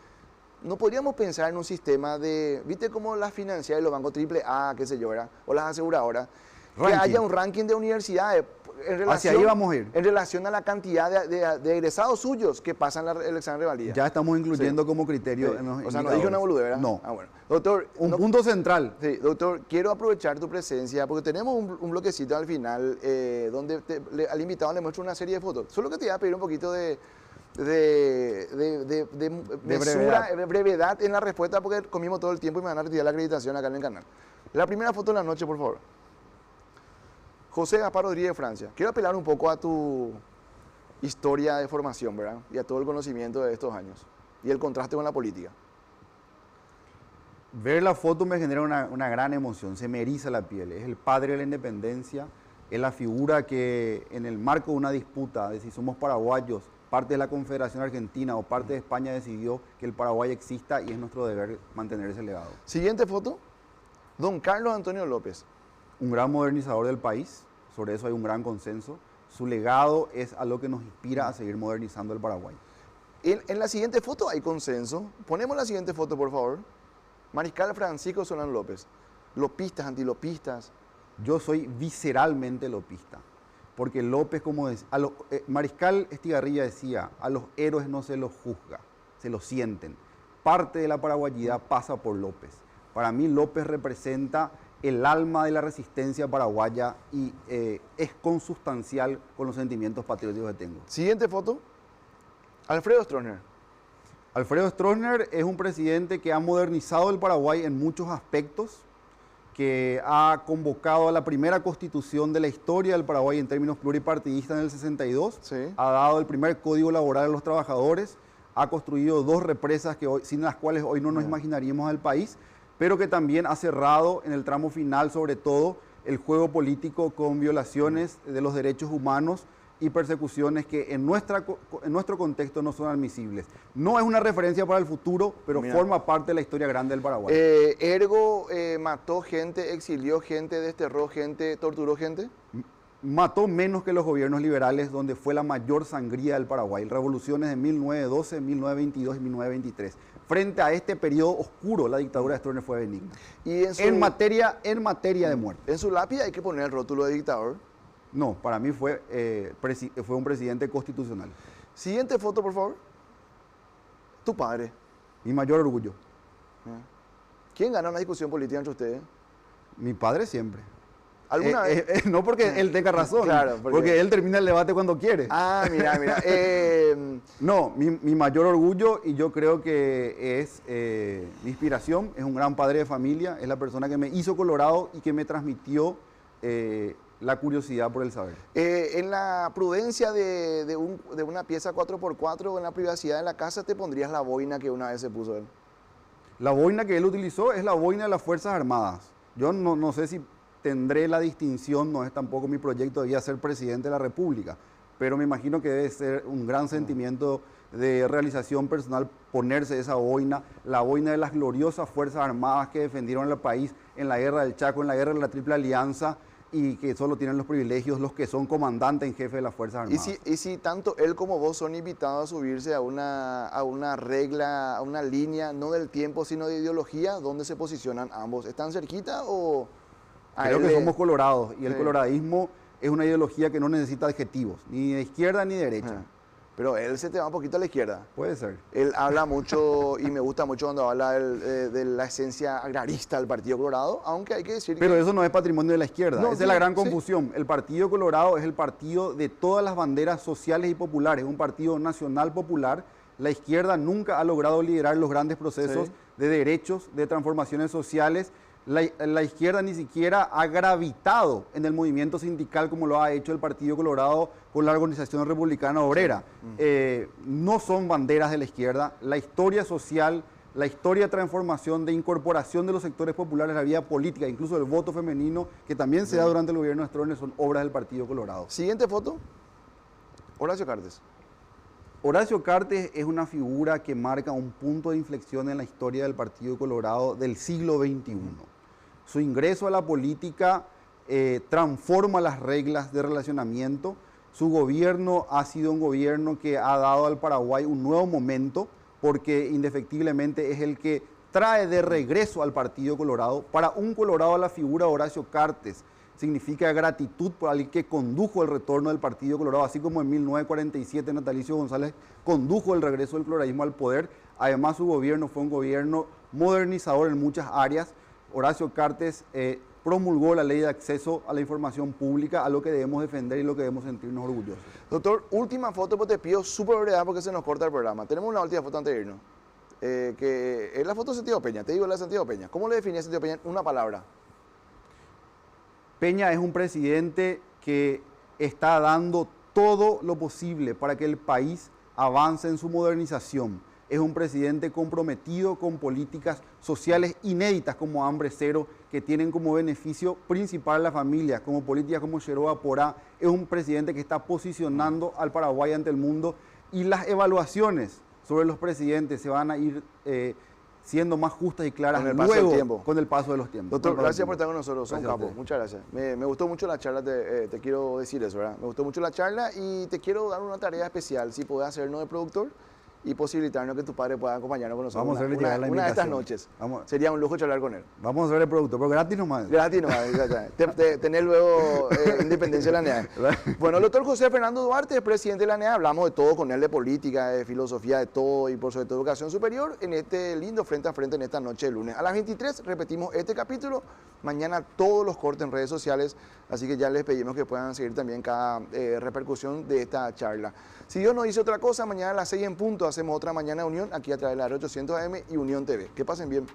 No podríamos pensar en un sistema de, ¿viste cómo las financieras y los bancos AAA, qué sé yo, ¿verdad? O las aseguradoras? Que haya un ranking de universidades en relación, hacia ahí vamos a ir. En relación a la cantidad de egresados suyos que pasan el examen de revalida. Ya estamos incluyendo como criterio en los O sea, no dije una boludez, ¿verdad? No. Ah, bueno. Doctor, un punto central. Sí, doctor, quiero aprovechar tu presencia porque tenemos un bloquecito al final donde al invitado le muestro una serie de fotos. Solo que te voy a pedir un poquito de mesura, brevedad en la respuesta porque comimos todo el tiempo y me van a retirar la acreditación acá en el canal. La primera foto de la noche, por favor. José Gaspar Rodríguez de Francia. Quiero apelar un poco a tu historia de formación, ¿verdad? Y a todo el conocimiento de estos años. Y el contraste con la política. Ver la foto me genera una gran emoción, se me eriza la piel. Es el padre de la independencia, es la figura que en el marco de una disputa de si somos paraguayos, parte de la Confederación Argentina o parte de España decidió que el Paraguay exista y es nuestro deber mantener ese legado. Siguiente foto, don Carlos Antonio López. Un gran modernizador del país, sobre eso hay un gran consenso. Su legado es a lo que nos inspira a seguir modernizando el Paraguay. En la siguiente foto hay consenso. Ponemos la siguiente foto, por favor. Mariscal Francisco Solano López. Lopistas, antilopistas. Yo soy visceralmente lopista. Porque López, como Mariscal Estigarribia decía, a los héroes no se los juzga, se los sienten. Parte de la paraguayidad pasa por López. Para mí López representa el alma de la resistencia paraguaya y es consustancial con los sentimientos patrióticos que tengo. Siguiente foto, Alfredo Stroessner. Alfredo Stroessner es un presidente que ha modernizado el Paraguay en muchos aspectos, que ha convocado a la primera constitución de la historia del Paraguay en términos pluripartidistas en el 62, ha dado el primer código laboral a los trabajadores, ha construido 2 represas que sin las cuales hoy no nos imaginaríamos al país, pero que también ha cerrado en el tramo final, sobre todo, el juego político con violaciones de los derechos humanos y persecuciones que en nuestro contexto no son admisibles. No es una referencia para el futuro, pero forma parte de la historia grande del Paraguay. Ergo mató gente, exilió gente, desterró gente, torturó gente. mató menos que los gobiernos liberales, donde fue la mayor sangría del Paraguay. Revoluciones de 1912, 1922 y 1923. Frente a este periodo oscuro, la dictadura de Stroessner fue benigna. Y en materia de muerte. En su lápida hay que poner el rótulo de dictador. No, para mí fue un presidente constitucional. Siguiente foto, por favor. Tu padre. Mi mayor orgullo. ¿Quién gana una discusión política entre ustedes? Mi padre siempre. ¿Alguna vez? No porque él tenga razón, claro, porque él termina el debate cuando quiere. Ah, mira. No, mi mayor orgullo, y yo creo que es mi inspiración, es un gran padre de familia, es la persona que me hizo colorado y que me transmitió la curiosidad por el saber. En la prudencia de una pieza 4x4 o en la privacidad de la casa, ¿te pondrías la boina que una vez se puso él? La boina que él utilizó es la boina de las Fuerzas Armadas. Yo no sé si tendré la distinción, no es tampoco mi proyecto de ser presidente de la República, pero me imagino que debe ser un gran sentimiento de realización personal ponerse esa boina, la boina de las gloriosas Fuerzas Armadas que defendieron al país en la Guerra del Chaco, en la Guerra de la Triple Alianza, y que solo tienen los privilegios los que son comandantes en jefe de las Fuerzas Armadas. ¿Y si tanto él como vos son invitados a subirse a una regla, a una línea, no del tiempo, sino de ideología, dónde se posicionan ambos? ¿Están cerquita o...? Creo que somos colorados, y el coloradismo es una ideología que no necesita adjetivos, ni de izquierda ni de derecha. Pero él se te va un poquito a la izquierda. Puede ser. Él habla mucho, y me gusta mucho cuando habla de la esencia agrarista del Partido Colorado, aunque hay que decir Pero eso no es patrimonio de la izquierda, no, esa es la gran confusión. El Partido Colorado es el partido de todas las banderas sociales y populares, es un partido nacional popular. La izquierda nunca ha logrado liderar los grandes procesos de derechos, de transformaciones sociales. La izquierda ni siquiera ha gravitado en el movimiento sindical como lo ha hecho el Partido Colorado con la Organización Republicana Obrera. No son banderas de la izquierda. La historia social, la historia de transformación, de incorporación de los sectores populares a la vida política, incluso el voto femenino, que también se da durante el gobierno de Stroessner, son obras del Partido Colorado. Siguiente foto. Horacio Cartes. Horacio Cartes es una figura que marca un punto de inflexión en la historia del Partido Colorado del siglo XXI. Su ingreso a la política transforma las reglas de relacionamiento. Su gobierno ha sido un gobierno que ha dado al Paraguay un nuevo momento, porque indefectiblemente es el que trae de regreso al Partido Colorado. Para un colorado, la figura de Horacio Cartes significa gratitud por alguien que condujo el retorno del Partido Colorado, así como en 1947 Natalicio González condujo el regreso del coloradismo al poder. Además, su gobierno fue un gobierno modernizador en muchas áreas. Horacio Cartes promulgó la ley de acceso a la información pública, a lo que debemos defender y lo que debemos sentirnos orgullosos. Doctor, última foto, pues te pido súper brevedad porque se nos corta el programa. Tenemos una última foto antes de irnos, que es la foto de Santiago Peña. Te digo la de Santiago Peña. ¿Cómo le definías a Santiago Peña en una palabra? Peña es un presidente que está dando todo lo posible para que el país avance en su modernización. Es un presidente comprometido con políticas sociales inéditas como Hambre Cero, que tienen como beneficio principal a la familia, como políticas como Cheroa Porá. Es un presidente que está posicionando al Paraguay ante el mundo, y las evaluaciones sobre los presidentes se van a ir siendo más justas y claras con el paso de los tiempos. Doctor, gracias por estar con nosotros, son capos, muchas gracias. Me gustó mucho la charla, te quiero decir eso, ¿verdad? Me gustó mucho la charla y te quiero dar una tarea especial, si podés hacernos de productor y posibilitarnos que tu padre pueda acompañarnos con nosotros. Vamos a hacerle llegar la invitación. Una de estas noches. Sería un lujo charlar con él. Vamos a hacer el productor, pero gratis nomás. Gratis nomás, tener luego independencia de la NEA. Bueno, el doctor José Fernando Duarte es presidente de la NEA. Hablamos de todo con él, de política, de filosofía, de todo, y por sobre todo educación superior, en este lindo frente a frente en esta noche de lunes. A las 23 repetimos este capítulo. Mañana todos los cortes en redes sociales, así que ya les pedimos que puedan seguir también cada repercusión de esta charla. Si Dios nos dice otra cosa, mañana a las 6 en punto hacemos otra Mañana de Unión aquí a través de la 800 AM y Unión TV. Que pasen bien.